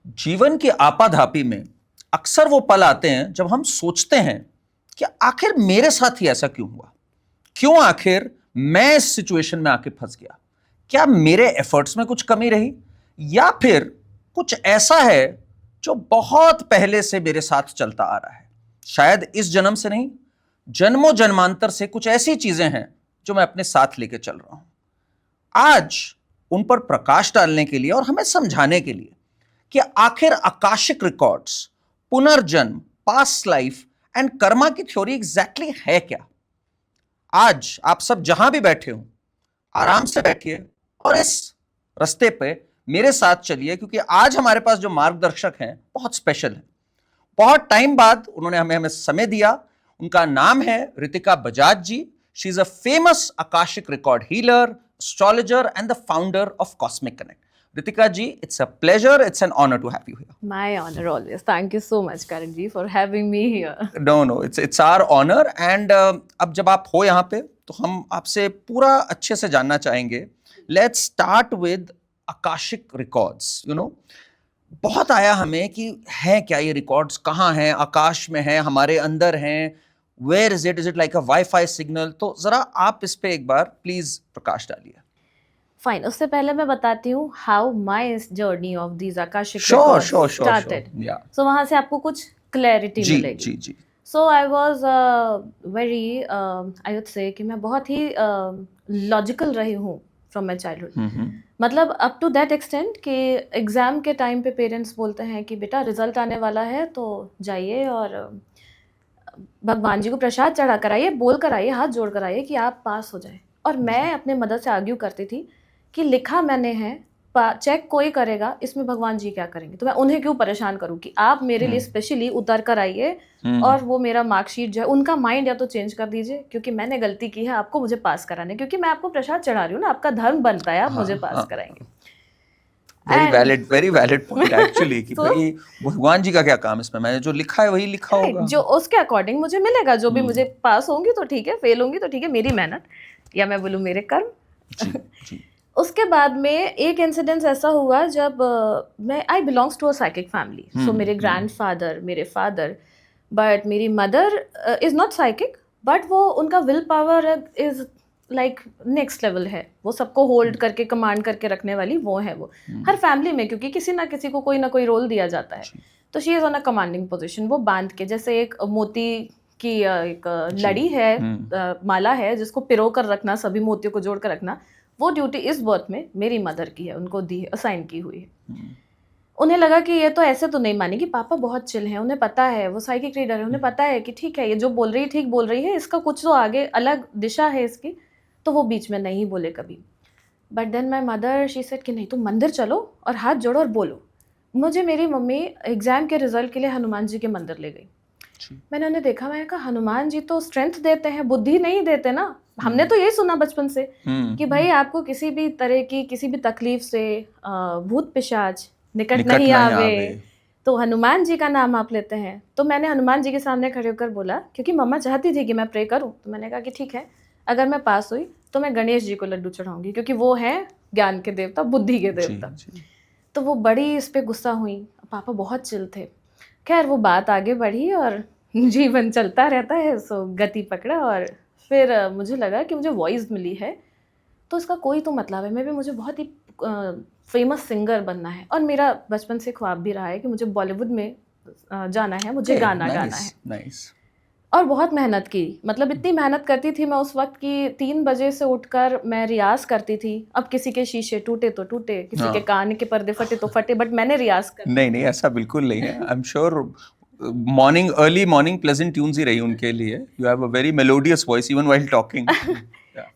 जीवन की आपाधापी में अक्सर वो पल आते हैं जब हम सोचते हैं कि आखिर मेरे साथ ही ऐसा क्यों हुआ, क्यों आखिर मैं इस सिचुएशन में आके फंस गया। क्या मेरे एफर्ट्स में कुछ कमी रही, या फिर कुछ ऐसा है जो बहुत पहले से मेरे साथ चलता आ रहा है। शायद इस जन्म से नहीं, जन्मों जन्मांतर से कुछ ऐसी चीजें हैं जो मैं अपने साथ लेके चल रहा हूं। आज उन पर प्रकाश डालने के लिए और हमें समझाने के लिए कि आखिर आकाशिक रिकॉर्ड्स, पुनर्जन्म, पास्ट लाइफ एंड कर्मा की थ्योरी एग्जैक्टली है क्या। आज आप सब जहां भी बैठे हो, आराम से बैठिए और इस रास्ते पे मेरे साथ चलिए, क्योंकि आज हमारे पास जो मार्गदर्शक हैं बहुत स्पेशल है। बहुत टाइम बाद उन्होंने हमें समय दिया। उनका नाम है Ritika Bajaj ji. She is a famous akashic record healer, astrologer and the founder of Cosmic Connect. Ritika ji, it's a pleasure, it's an honor to have you here. My honor always. Thank you so much, Karan ji, for having me here. No, it's our honor. And अब जब आप हो यहाँ पे तो हम आपसे पूरा अच्छे से जानना चाहेंगे. Let's start with Akashic records. बहुत आया हमें कि है क्या ये रिकॉर्ड्स, कहाँ हैं, आकाश में है, हमारे अंदर हैं, Where is it like a Wi-Fi signal? तो जरा आप इस पे एक बार प्लीज प्रकाश डालिए। फाइन, उससे पहले मैं बताती हूँ how my journey of these akashic records started. So वहां से आपको कुछ क्लैरिटी मिलेगी। जी जी। So I was very I would say कि मैं बहुत ही लॉजिकल रही हूँ फ्रॉम माय चाइल्डहुड। मतलब अप टू दैट एक्सटेंट कि एग्जाम के टाइम पे पेरेंट्स बोलते हैं कि बेटा रिजल्ट आने वाला है तो जाइए और भगवान जी को प्रसाद चढ़ा कर आइए, बोल कर आइए, हाथ जोड़ कर आइए कि आप पास हो जाए। और मैं अपने मदर से आर्ग्यू करती थी कि लिखा मैंने है, चेक कोई करेगा, इसमें भगवान जी क्या करेंगे, तो मैं उन्हें क्यों परेशान करूं कि आप मेरे लिए स्पेशली उतर कर आइए और वो मेरा मार्कशीट जो है, उनका माइंड या तो चेंज कर दीजिए क्योंकि मैंने गलती की है, आपको मुझे पास कराने, क्योंकि मैं आपको प्रसाद चढ़ा रही हूँ ना, आपका धर्म बनता है, आप मुझे पास कराएंगे। very valid point actually कि भाई भगवान जी का क्या काम इसमें, मैंने जो लिखा है वही लिखा होगा, जो उसके अकॉर्डिंग मुझे मिलेगा, जो भी मुझे पास होंगी तो ठीक है, फेल होंगी तो ठीक है, मेरी मेहनत या मैं बोलूँ मेरे कर्म। जी। उसके बाद में एक इंसिडेंस ऐसा हुआ जब मैं I belongs to a psychic family. So मेरे ग्रैंडफादर, मेरे फादर, बट मेरी mother is not psychic, but वो उनका will power is like next level है, वो सबको होल्ड करके कमांड करके रखने वाली वो है। वो हर फैमिली में, क्योंकि किसी ना किसी को कोई ना कोई रोल दिया जाता है, तो she is on a commanding position. वो बांध के, जैसे एक मोती की एक लड़ी है, माला है जिसको पिरो कर रखना, सभी मोतियों को जोड़ कर रखना, वो ड्यूटी इस बर्थ में मेरी मदर की है, उनको दी, असाइन की हुई है। उन्हें लगा कि ये तो ऐसे तो नहीं मानेगी, पापा बहुत चिल हैं, उन्हें पता है, वो साइकिक रीडर है, उन्हें पता है कि ठीक है ये जो बोल रही है ठीक बोल रही है, इसका कुछ तो आगे अलग दिशा है इसकी, तो वो बीच में नहीं बोले कभी। But then my mother she said कि नहीं, तुम मंदिर चलो और हाथ जोड़ो और बोलो। मुझे मेरी मम्मी एग्जाम के रिजल्ट के लिए हनुमान जी के मंदिर ले गई। मैंने उन्हें देखा, मैंने कहा हनुमान जी तो स्ट्रेंथ देते हैं, बुद्धि नहीं देते ना। हमने तो यही सुना बचपन से कि भाई आपको किसी भी तरह की किसी भी तकलीफ से भूत पिशाच निकट नहीं आवे, तो हनुमान जी का नाम आप लेते हैं। तो मैंने हनुमान जी के सामने खड़े होकर बोला, क्योंकि मम्मा चाहती थी कि मैं प्रे करूं, तो मैंने कहा कि ठीक है, अगर मैं पास हुई तो मैं गणेश जी को लड्डू चढ़ाऊंगी, क्योंकि वो हैं ज्ञान के देवता, बुद्धि के देवता। तो वो बड़ी इस पे गुस्सा हुई, पापा बहुत चिल थे। खैर वो बात आगे बढ़ी और जीवन चलता रहता है, सो गति पकड़ा। और फिर मुझे लगा कि मुझे वॉइस मिली है तो इसका कोई तो मतलब है, मैं भी, मुझे बहुत ही फेमस सिंगर बनना है, और मेरा बचपन से ख्वाब भी रहा है कि मुझे बॉलीवुड में जाना है, मुझे गाना गाना है। और बहुत मेहनत की, मतलब इतनी मेहनत करती थी मैं उस वक्त की 3 बजे से उठकर मैं रियाज करती थी। अब किसी के शीशे टूटे तो टूटे, किसी के कान के पर्दे फटे तो फटे, बट मैंने रियाज कर। नहीं ऐसा बिल्कुल नहीं है। I am sure early morning pleasant tunes ही रही उनके लिए। You have a very melodious voice even while talking.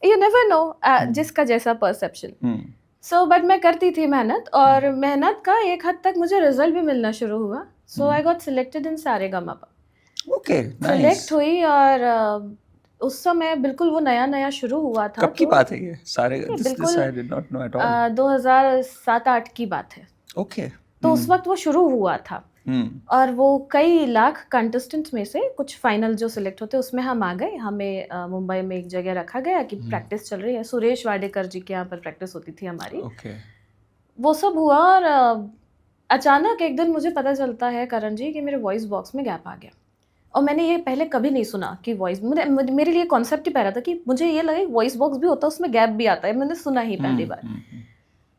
You never know, जिसका जैसा परसेप्शन। सो बट मैं करती थी मेहनत, और मेहनत का एक हद तक मुझे रिजल्ट भी मिलना शुरू हुआ। So I got selected in Sa Re Ga Ma Pa. Okay, select हुई, और उस समय बिल्कुल वो नया नया शुरू हुआ था। कब की बात है ये? सारे बिल्कुल I did not know at all. 2007-8 की बात है। ओके। तो उस वक्त वो शुरू हुआ था, और वो कई लाख कंटेस्टेंट्स में से कुछ फाइनल जो सिलेक्ट होते उसमें हम आ गए। हमें मुंबई में एक जगह रखा गया कि प्रैक्टिस चल रही है, सुरेश वाडेकर जी के यहाँ पर प्रैक्टिस होती थी हमारी। ओके। वो सब हुआ, और अचानक एक दिन मुझे पता चलता है करण जी कि मेरे वॉइस बॉक्स में गैप आ गया, और मैंने ये पहले कभी नहीं सुना कि वॉइस, मेरे लिए कॉन्सेप्ट ही पह रहा था कि मुझे ये लगे वॉइस बॉक्स भी होता है, उसमें गैप भी आता है, मैंने सुना ही पहली बार।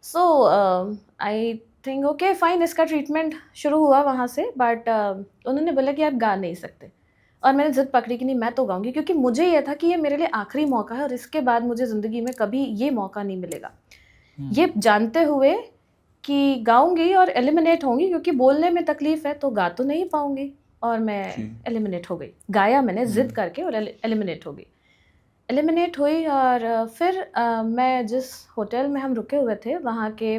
सो आई थिंक ओके फाइन, इसका ट्रीटमेंट शुरू हुआ वहाँ से, बट उन्होंने बोला कि आप गा नहीं सकते, और मैंने जिद पकड़ी कि नहीं मैं तो गाऊंगी, क्योंकि मुझे ये था कि ये मेरे लिए आखिरी मौका है और इसके बाद मुझे ज़िंदगी में कभी ये मौका नहीं मिलेगा, ये जानते हुए कि गाऊंगी और एलिमिनेट होंगी, क्योंकि बोलने में तकलीफ है तो गा तो नहीं पाऊंगी, और मैं एलिमिनेट हो गई। गाया मैंने जिद करके और एलिमिनेट हो गई, एलिमिनेट हुई। और फिर मैं जिस होटल में हम रुके हुए थे वहाँ के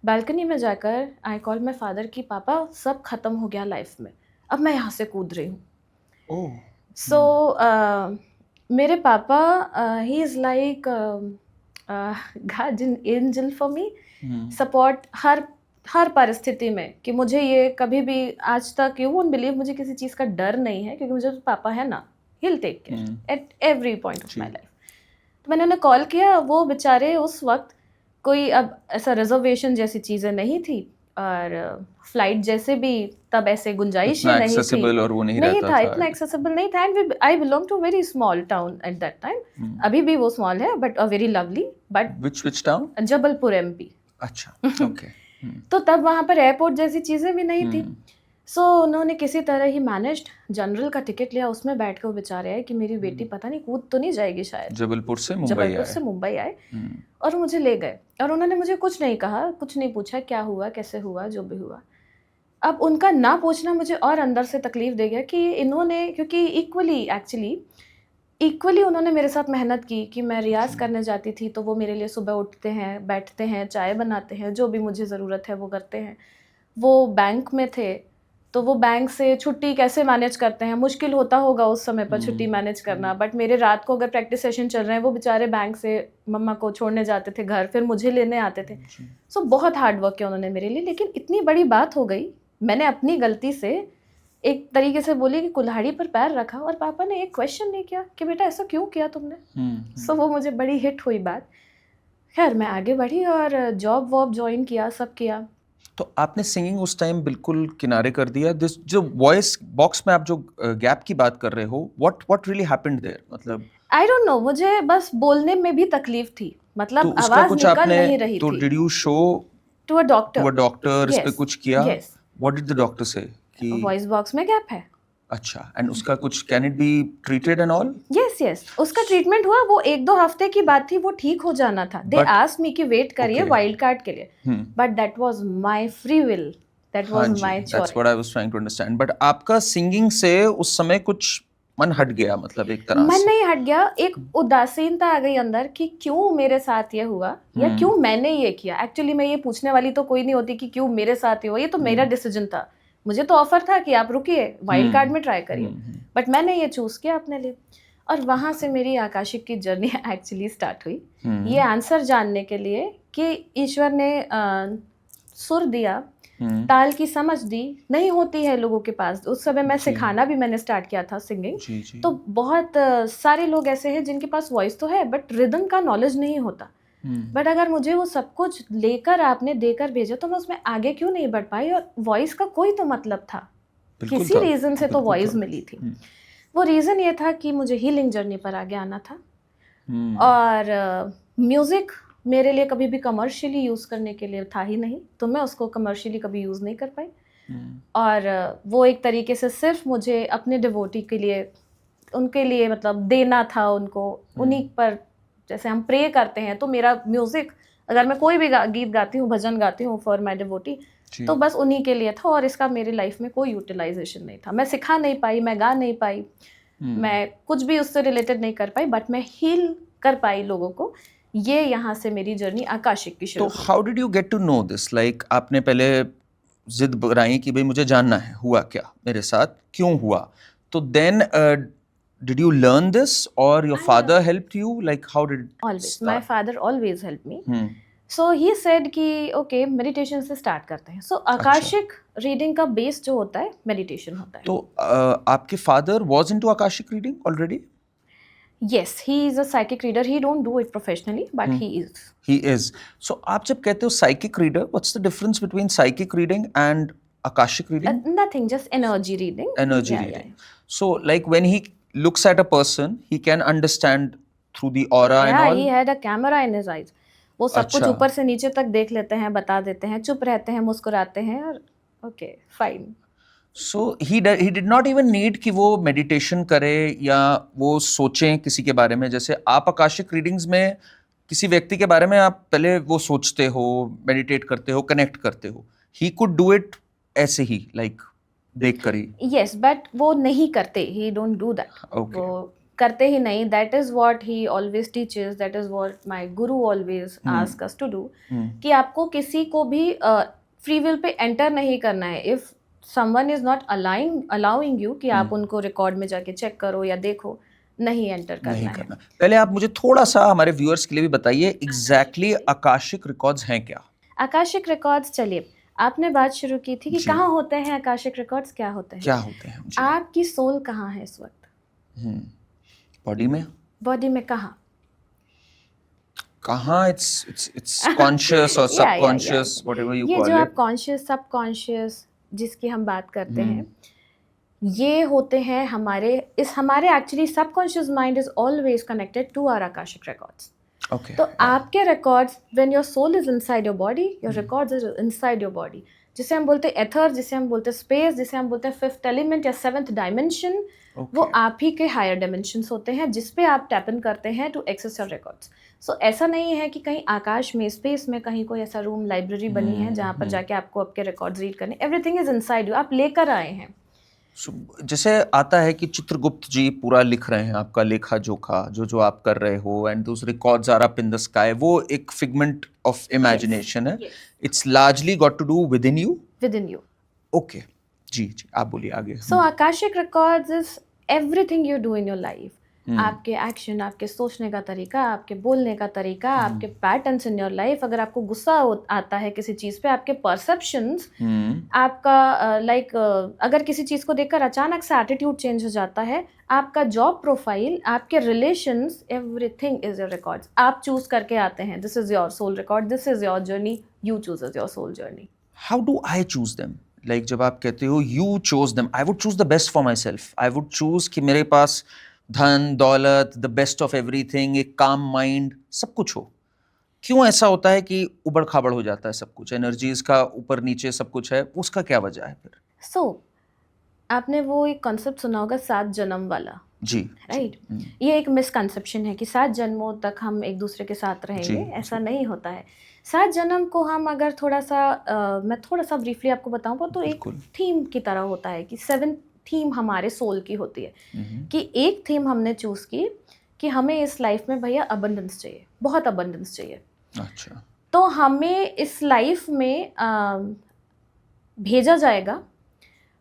बालकनी में जाकर आई कॉल माई फादर कि पापा सब ख़त्म हो गया लाइफ में, अब मैं यहाँ से कूद रही हूँ। सो मेरे पापा ही is like guardian angel for me, support हर परिस्थिति में, कि मुझे ये कभी भी आज तक, यू वोंट बिलीव, मुझे किसी चीज़ का डर नहीं है, क्योंकि मुझे तो पापा है ना, he'll take care at every point of my life। तो मैंने उन्हें कॉल किया, वो बेचारे उस वक्त कोई अब ऐसा रिजर्वेशन जैसी चीज़ें नहीं थी, और फ्लाइट जैसे भी तब ऐसे गुंजाइश ही नहीं थी, और वो नहीं था इतना एक्सेसिबल नहीं था। And I belong to very small town at that time, अभी भी वो स्मॉल है but a very lovely, but which town? Jabalpur MP। अच्छा, ओके। तो तब वहाँ पर एयरपोर्ट जैसी चीज़ें भी नहीं थी। सो उन्होंने किसी तरह ही मैनेज्ड, जनरल का टिकट लिया, उसमें बैठ कर वो बेचारे आए कि मेरी बेटी पता नहीं कूद तो नहीं जाएगी शायद, जबलपुर से मुंबई आए और मुझे ले गए, और उन्होंने मुझे कुछ नहीं कहा, कुछ नहीं पूछा क्या हुआ कैसे हुआ जो भी हुआ। अब उनका ना पूछना मुझे और अंदर से तकलीफ दे गया कि इन्होंने, क्योंकि इक्वली उन्होंने मेरे साथ मेहनत की, कि मैं रियाज करने जाती थी तो वो मेरे लिए सुबह उठते हैं, बैठते हैं, चाय बनाते हैं, जो भी मुझे ज़रूरत है वो करते हैं। वो बैंक में थे तो वो बैंक से छुट्टी कैसे मैनेज करते हैं, मुश्किल होता होगा उस समय पर छुट्टी मैनेज करना, बट मेरे रात को अगर प्रैक्टिस सेशन चल रहे हैं, वो बेचारे बैंक से मम्मा को छोड़ने जाते थे घर, फिर मुझे लेने आते थे। सो बहुत हार्ड वर्क किया उन्होंने मेरे लिए। लेकिन इतनी बड़ी बात हो गई, मैंने अपनी गलती से एक तरीके से बोली कि कुल्हाड़ी पर पैर रखा, और पापा ने एक क्वेश्चन नहीं किया कि बेटा ऐसा क्यों किया तुमने। सो वो मुझे बड़ी हिट हुई बात। खैर मैं आगे बढ़ी और जॉब वॉब ज्वाइन किया, सब किया। तो आपने सिंगिंग उस टाइम बिल्कुल किनारे कर दिया। दिस जो वॉइस बॉक्स में आप जो गैप की बात कर रहे हो, व्हाट रियली हैपेंड देयर? मतलब आई डोंट नो, मुझे बस बोलने में भी तकलीफ थी, मतलब तो आवाज निकल नहीं रही तो थी। Did you show to a doctor? इस पे कुछ किया? Yes. What did the doctor say? कि वॉइस बॉक्स में गैप है। अच्छा, एंड उसका कुछ can it be treated and all? Yes, उसका ट्रीटमेंट हुआ, वो 1-2 हफ्ते की बात थी, वो ठीक हो जाना था। दे आस्क्ड मी कि वेट करिए वाइल्ड कार्ड के लिए, but that was my free will, that was my choice. That's what I was trying to understand. But आपका सिंगिंग से उस समय कुछ मन हट गया, मतलब एक तरह से? मन नहीं हट गया, एक उदासीनता आ गई अंदर कि क्यों मेरे साथ ये हुआ, या क्यों मैंने ये किया। एक्चुअली मैं ये पूछने वाली तो कोई नहीं होती कि क्यों मेरे साथ ये हुआ, ये तो मेरा डिसीजन था। मुझे तो ऑफर था कि आप रुकिए, वाइल्ड कार्ड में ट्राई करिए, बट मैंने ये चूज किया अपने लिए। और वहाँ से मेरी आकाशिक की जर्नी एक्चुअली स्टार्ट हुई, ये आंसर जानने के लिए कि ईश्वर ने सुर दिया, ताल की समझ दी, नहीं होती है लोगों के पास। उस समय मैं सिखाना भी मैंने स्टार्ट किया था सिंगिंग, तो बहुत सारे लोग ऐसे हैं जिनके पास वॉइस तो है बट रिदम का नॉलेज नहीं होता। बट अगर मुझे वो सब कुछ लेकर आपने देकर भेजा तो मैं उसमें आगे क्यों नहीं बढ़ पाई। और वॉइस का कोई तो मतलब था, किसी रीज़न से तो वॉइस मिली थी। वो रीज़न ये था कि मुझे हीलिंग जर्नी पर आगे आना था, और म्यूज़िक मेरे लिए कभी भी कमर्शियली यूज़ करने के लिए था ही नहीं, तो मैं उसको कमर्शियली कभी यूज़ नहीं कर पाई। और वो एक तरीके से सिर्फ मुझे अपने डिवोटी के लिए, उनके लिए मतलब देना था उनको, उन्हीं पर जैसे हम प्रे करते हैं, तो मेरा म्यूज़िक अगर मैं कोई भी गीत गाती हूँ, भजन गाती हूँ फॉर माई डिवोटी, तो बस उन्हीं के लिए था। और इसका मेरी लाइफ में कोई यूटिलाइजेशन नहीं था। मैं सिखा नहीं पाई, मैं गा नहीं पाई, मैं कुछ भी उससे रिलेटेड नहीं कर पाई, बट मैं हील कर पाई लोगों को। ये यहाँ से मेरी जर्नी आकाशिक की शुरू। तो how did you get to know this? Like आपने पहले जिद बनाई कि भाई मुझे जानना है हुआ क्या मेरे साथ, क्यों हुआ, तो then did you learn this or your father helped you? Like how did it always start? My father always helped me. So he said कि okay meditation से start करते हैं। So आकाशिक रीडिंग का बेस जो होता है meditation होता है। तो आपके father was into Akashic reading already? Yes, he is a psychic reader. He don't do it professionally, but he is. He is. So आप जब कहते हो psychic reader, what's the difference between psychic reading and akashic reading? Nothing, just energy reading. Energy Yeah, reading. So like when he looks at a person, he can understand through the aura and Yeah, all. he had a camera in his eyes. वो सब कुछ अच्छा। ऊपर से नीचे तक देख लेते हैं, बता देते हैं, चुप रहते हैं, मुस्कुराते हैं और okay, fine. So he did not even need कि वो meditation करे या वो सोचें किसी के बारे में. जैसे आप आकाशिक रीडिंग्स में किसी व्यक्ति के बारे में आप पहले वो सोचते हो, मेडिटेट करते हो, कनेक्ट करते हो. He could do it ऐसे ही, like देख कर ही. Yes, but वो नहीं करते. He don't do that. Okay. वो करते ही नहीं. That is what he always teaches. That is what my guru always asks us to do. कि आपको किसी को भी free will पे enter नहीं करना है. If someone is not allowing you कि आप उनको रिकॉर्ड में जाके चेक करो या देखो, नहीं एंटर करना है. पहले आप मुझे थोड़ा सा हमारे व्यूअर्स के लिए भी बताइए एग्जैक्टली आकाशिक रिकॉर्ड्स हैं क्या? आकाशिक रिकॉर्ड्स, चलिए आपने बात शुरू की थी कि कहाँ होते हैं आकाशिक रिकॉर्ड्स, क्या होते हैं? क्या होते हैं? आपकी सोल कहाँ है इस वक्त? बॉडी में? बॉडी में कहाँ? कहाँ? इट्स कॉन्शियस और subconscious, whatever you call it. ये जो आप कॉन्शियस सबकॉन्शियस जिसकी हम बात करते हैं, ये होते हैं हमारे actually subconscious mind is always connected to our Akashic records. Okay. तो आपके records, when your soul is inside your body, your records is inside your body, जिसे हम बोलते हैं एथर, जिसे हम बोलते हैं स्पेस, जिसे हम बोलते हैं फिफ्थ एलिमेंट या सेवंथ डायमेंशन. वो आप ही के हायर डायमेंशंस होते हैं जिस पे आप टैप इन करते हैं टू एक्सेस योर रिकॉर्ड्स. सो ऐसा नहीं है कि कहीं आकाश में, स्पेस में कहीं कोई ऐसा रूम, लाइब्रेरी बनी है जहाँ पर जाके आपको आपके रिकॉर्ड्स रीड करने. एवरीथिंग इज इनसाइड यू, आप लेकर आए हैं. जैसे आता है कि चित्रगुप्त जी पूरा लिख रहे हैं आपका लेखा जोखा, जो आप कर रहे हो, and those records are up in the sky. वो एक फिगमेंट ऑफ इमेजिनेशन है. It's largely got to do with in you. Okay, जी आप बोलिए आगे. So akashic records is everything you do in your life. आपके एक्शन, आपके सोचने का तरीका, आपके बोलने का तरीका, आपके पैटर्न्स इन योर लाइफ. अगर आपको गुस्सा आता है किसी चीज़ पे, आपके परसेप्शंस, आपका अगर किसी चीज़ को देखकर अचानक से एटीट्यूड चेंज हो जाता है, आपका जॉब प्रोफाइल, आपके relations, everything is your records. आप चूज करके आते हैं. This is your soul record, this is your journey, you choose is your soul journey. How do I choose them? Like जब आप कहते हो you choose them, I would choose the best for myself. I would choose कि मेरे पास धन दौलत, the best of everything, एक काम माइंड, सब कुछ हो. क्यों ऐसा होता है कि उबड़ खाबड़ हो जाता है सब कुछ? एनर्जीज का ऊपर नीचे सब कुछ है, उसका क्या वजह है फिर? आपने वो एक कॉन्सेप्ट सुना होगा 7 जन्म वाला. जी, राइट. ये एक मिसकंसेप्शन है कि 7 जन्मों तक हम एक दूसरे के साथ रहेंगे. ऐसा नहीं होता है. 7 जन्म को हम अगर थोड़ा सा मैं थोड़ा सा ब्रीफली आपको बताऊँ तो एक थीम की तरह होता है कि 7 थीम हमारे सोल की होती है. कि एक थीम हमने चूज की कि हमें इस लाइफ में भैया अबंडेंस चाहिए, बहुत अबंडेंस चाहिए. अच्छा. तो हमें इस लाइफ में भेजा जाएगा,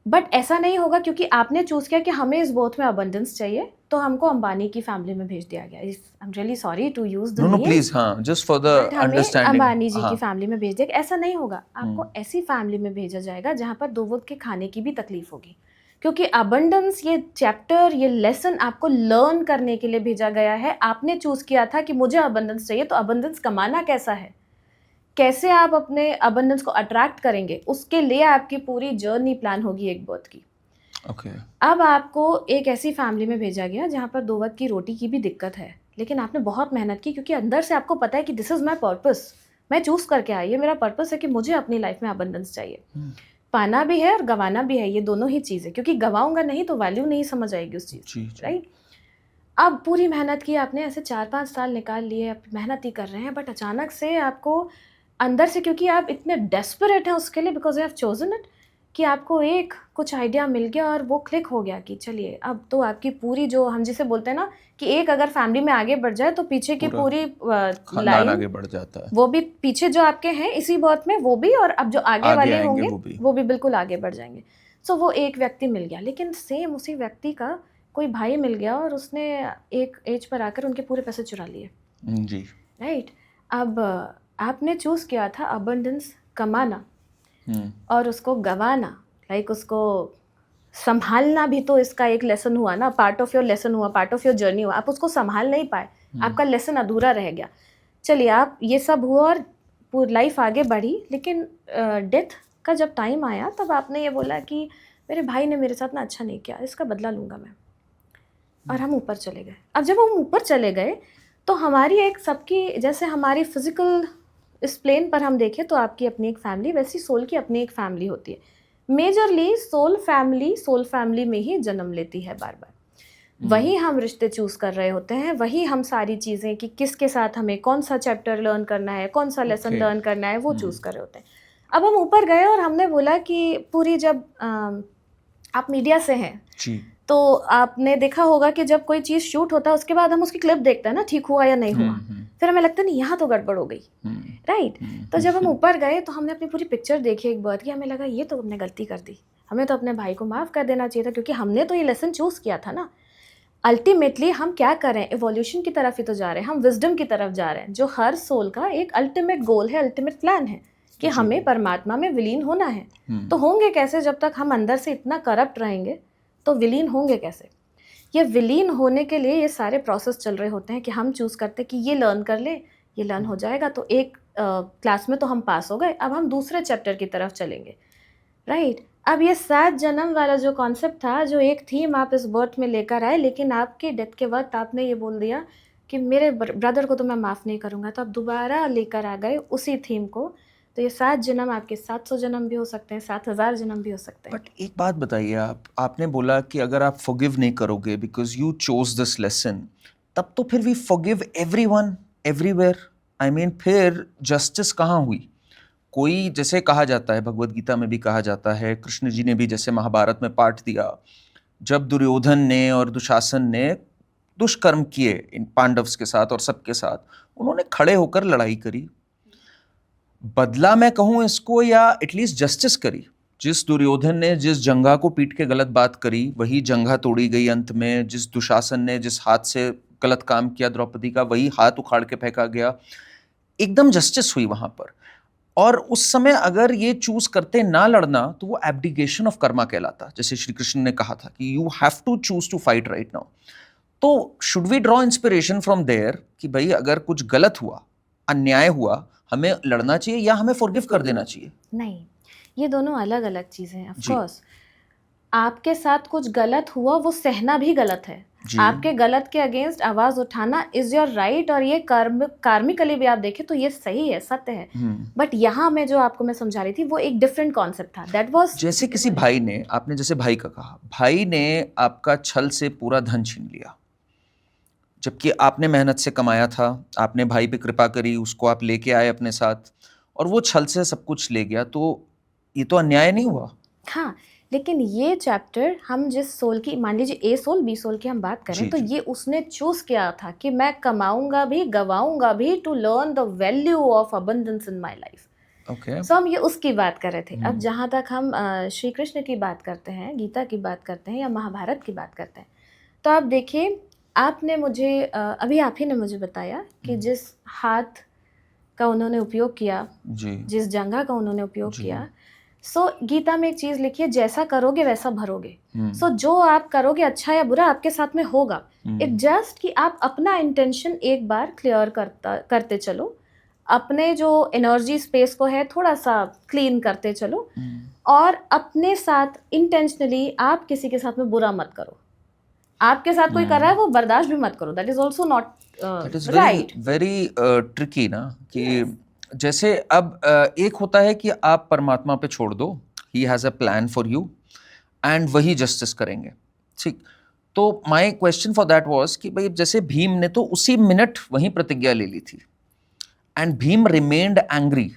बट ऐसा नहीं होगा क्योंकि आपने चूज किया कि हमें इस बोथ में अबंडेंस चाहिए तो हमको अंबानी की फैमिली में भेज दिया गया. I am really sorry to use the name. Please, हाँ, just for the understanding. Ambani ji की फैमिली में भेज दिया. ऐसा नहीं होगा. आपको ऐसी फैमिली में भेजा जाएगा जहाँ पर 2 वक्त के खाने की भी तकलीफ होगी. क्योंकि अबंडेंस, ये चैप्टर, ये लेसन आपको लर्न करने के लिए भेजा गया है. आपने चूज किया था कि मुझे अबंडेंस चाहिए, तो अबंडेंस कमाना कैसा है, कैसे आप अपने अबंडेंस को अट्रैक्ट करेंगे, उसके लिए आपकी पूरी जर्नी प्लान होगी एक बर्थ की. अब आपको एक ऐसी फैमिली में भेजा गया जहाँ पर 2 वक्त की रोटी की भी दिक्कत है, लेकिन आपने बहुत मेहनत की क्योंकि अंदर से आपको पता है कि दिस इज माई पर्पस. मैं चूज करके आई, ये मेरा पर्पस है कि मुझे अपनी लाइफ में अबंडेंस चाहिए. पाना भी है और गंवाना भी है, ये दोनों ही चीज़ है. क्योंकि गंवाऊंगा नहीं तो वैल्यू नहीं समझ आएगी उस चीज़, राइट. अब पूरी मेहनत की आपने, ऐसे 4-5 साल निकाल लिए, आप मेहनत ही कर रहे हैं, बट अचानक से आपको अंदर से, क्योंकि आप इतने डेस्परेट हैं उसके लिए, because you have chosen it, कि आपको एक कुछ आइडिया मिल गया और वो क्लिक हो गया कि चलिए अब तो आपकी पूरी, जो हम जिसे बोलते हैं ना कि एक अगर फैमिली में आगे बढ़ जाए तो पीछे की पूरी लाइन आगे बढ़ जाता है. वो भी पीछे जो आपके हैं इसी बर्थ में वो भी, और अब जो आगे वाले होंगे वो भी बिल्कुल आगे बढ़ जाएंगे. सो वो एक व्यक्ति मिल गया, लेकिन सेम उसी व्यक्ति का कोई भाई मिल गया और उसने एक एज पर आकर उनके पूरे पैसे चुरा लिए. जी, राइट. अब आपने चूज किया था अबंडेंस कमाना और उसको गंवाना, लाइक उसको संभालना भी तो इसका एक लेसन हुआ ना, पार्ट ऑफ योर लेसन हुआ, पार्ट ऑफ योर जर्नी हुआ। आप उसको संभाल नहीं पाए, आपका लेसन अधूरा रह गया। चलिए, आप ये सब हुआ और पूरी लाइफ आगे बढ़ी, लेकिन डेथ का जब टाइम आया तब आपने ये बोला कि मेरे भाई ने मेरे साथ ना अच्छा नहीं किया, इसका बदला लूँगा मैं। और हम ऊपर चले गए। अब जब हम ऊपर चले गए तो हमारी एक सबकी, जैसे हमारी फिजिकल इस प्लेन पर हम देखें तो आपकी अपनी एक फैमिली, वैसी सोल की अपनी एक फैमिली होती है। मेजरली सोल फैमिली में ही जन्म लेती है बार बार। वही हम रिश्ते चूज़ कर रहे होते हैं, वही हम सारी चीज़ें कि किसके साथ हमें कौन सा चैप्टर लर्न करना है, कौन सा लेसन लर्न करना है, वो चूज़ कर रहे होते हैं। अब हम ऊपर गए और हमने बोला कि पूरी, जब आप मीडिया से हैं तो आपने देखा होगा कि जब कोई चीज़ शूट होता है उसके बाद हम उसकी क्लिप देखते हैं ना, ठीक हुआ या नहीं हुआ। फिर हमें लगता है नहीं, यहाँ तो गड़बड़ हो गई, राइट। तो जब हम ऊपर गए तो हमने अपनी पूरी पिक्चर देखी एक बार की, हमें लगा ये तो हमने गलती कर दी, हमें तो अपने भाई को माफ़ कर देना चाहिए था, क्योंकि हमने तो ये लेसन चूज़ किया था ना। अल्टीमेटली हम क्या कर रहे हैं, एवोल्यूशन की तरफ ही तो जा रहे हैं, हम विजडम की तरफ जा रहे हैं, जो हर सोल का एक अल्टीमेट गोल है, अल्टीमेट प्लान है कि हमें परमात्मा में विलीन होना है। तो होंगे कैसे? जब तक हम अंदर से इतना करप्ट रहेंगे तो विलीन होंगे कैसे? ये विलीन होने के लिए ये सारे प्रोसेस चल रहे होते हैं कि हम चूज़ करते हैं कि ये लर्न कर ले, ये लर्न हो जाएगा तो एक क्लास में तो हम पास हो गए, अब हम दूसरे चैप्टर की तरफ चलेंगे, राइट। अब ये 7 जन्म वाला जो कॉन्सेप्ट था, जो एक थीम आप इस बर्थ में लेकर आए, लेकिन आपके डेथ के वक्त आपने ये बोल दिया कि मेरे ब्रदर को तो मैं माफ़ नहीं करूँगा, तो आप दोबारा लेकर आ गए उसी थीम को। तो ये 7 जन्म आपके 700 जन्म भी हो सकते हैं, 7000 जन्म भी हो सकते हैं। बट एक बात बताइए, आपने बोला कि अगर आप फॉरगिव नहीं करोगे because you chose this lesson, तब तो फिर we forgive everyone everywhere. I mean, फिर जस्टिस कहाँ हुई? कोई, जैसे कहा जाता है, भगवद गीता में भी कहा जाता है, कृष्ण जी ने भी जैसे महाभारत में पाठ दिया, जब दुर्योधन ने और दुशासन ने दुष्कर्म किए इन पांडव्स के साथ और सबके साथ, उन्होंने खड़े होकर लड़ाई करी, बदला मैं कहूँ इसको, या एटलीस्ट जस्टिस करी। जिस दुर्योधन ने जिस जंघा को पीट के गलत बात करी, वही जंघा तोड़ी गई अंत में। जिस दुशासन ने जिस हाथ से गलत काम किया द्रौपदी का, वही हाथ उखाड़ के फेंका गया। एकदम जस्टिस हुई वहां पर। और उस समय अगर ये चूज करते ना लड़ना तो वो एब्डिकेशन ऑफ कर्मा कहलाता, जैसे श्री कृष्ण ने कहा था कि you have to choose to fight right now. तो should we draw inspiration from there कि भाई अगर कुछ गलत हुआ, अन्याय हुआ, हमें लड़ना चाहिए या हमें फॉरगिव कर देना चाहिए? नहीं, ये दोनों अलग अलग चीज़ें हैं। ऑफ कोर्स आपके साथ कुछ गलत हुआ, वो सहना भी गलत है। आपके गलत के अगेंस्ट आवाज उठाना इज योर राइट, और ये कार्मिकली भी आप देखें तो ये सही है, सत्य है। बट यहाँ में जो आपको मैं समझा रही थी वो एक डिफरेंट कॉन्सेप्ट था। दैट वाज जैसे किसी भाई ने, आपने जैसे भाई का कहा, भाई ने आपका छल से पूरा धन छीन लिया, जबकि आपने मेहनत से कमाया था, आपने भाई पे कृपा करी, उसको आप लेके आए अपने साथ, और वो छल से सब कुछ ले गया, तो ये तो अन्याय नहीं हुआ? हाँ, लेकिन ये चैप्टर हम जिस सोल की, मान लीजिए ए सोल बी सोल की हम बात करें, तो ये उसने चूज किया था कि मैं कमाऊंगा भी गवाऊंगा भी to learn the value of abundance in my life. So हम ये उसकी बात कर रहे थे। अब जहाँ तक हम श्री कृष्ण की बात करते हैं, गीता की बात करते हैं या महाभारत की बात करते हैं, तो आप देखिए, आपने मुझे अभी आप ही ने मुझे बताया कि जिस हाथ का उन्होंने उपयोग किया, जिस जंघा का उन्होंने उपयोग किया, सो गीता में एक चीज लिखी है, जैसा करोगे वैसा भरोगे। सो जो आप करोगे, अच्छा या बुरा, आपके साथ में होगा। इट जस्ट कि आप अपना इंटेंशन एक बार क्लियर करते चलो, अपने जो एनर्जी स्पेस को है थोड़ा सा क्लीन करते चलो, और अपने साथ इंटेंशनली आप किसी के साथ में बुरा मत करो। आपके साथ कोई कर रहा है वो बर्दाश्त भी मत करो। That is also not right. Very tricky ना, कि जैसे अब एक होता है कि आप परमात्मा पे छोड़ दो, he has a plan for you and वही जस्टिस करेंगे, ठीक। तो my question for that was कि भाई जैसे भीम ने तो उसी मिनट वही प्रतिज्ञा ले ली थी, and Bhim remained angry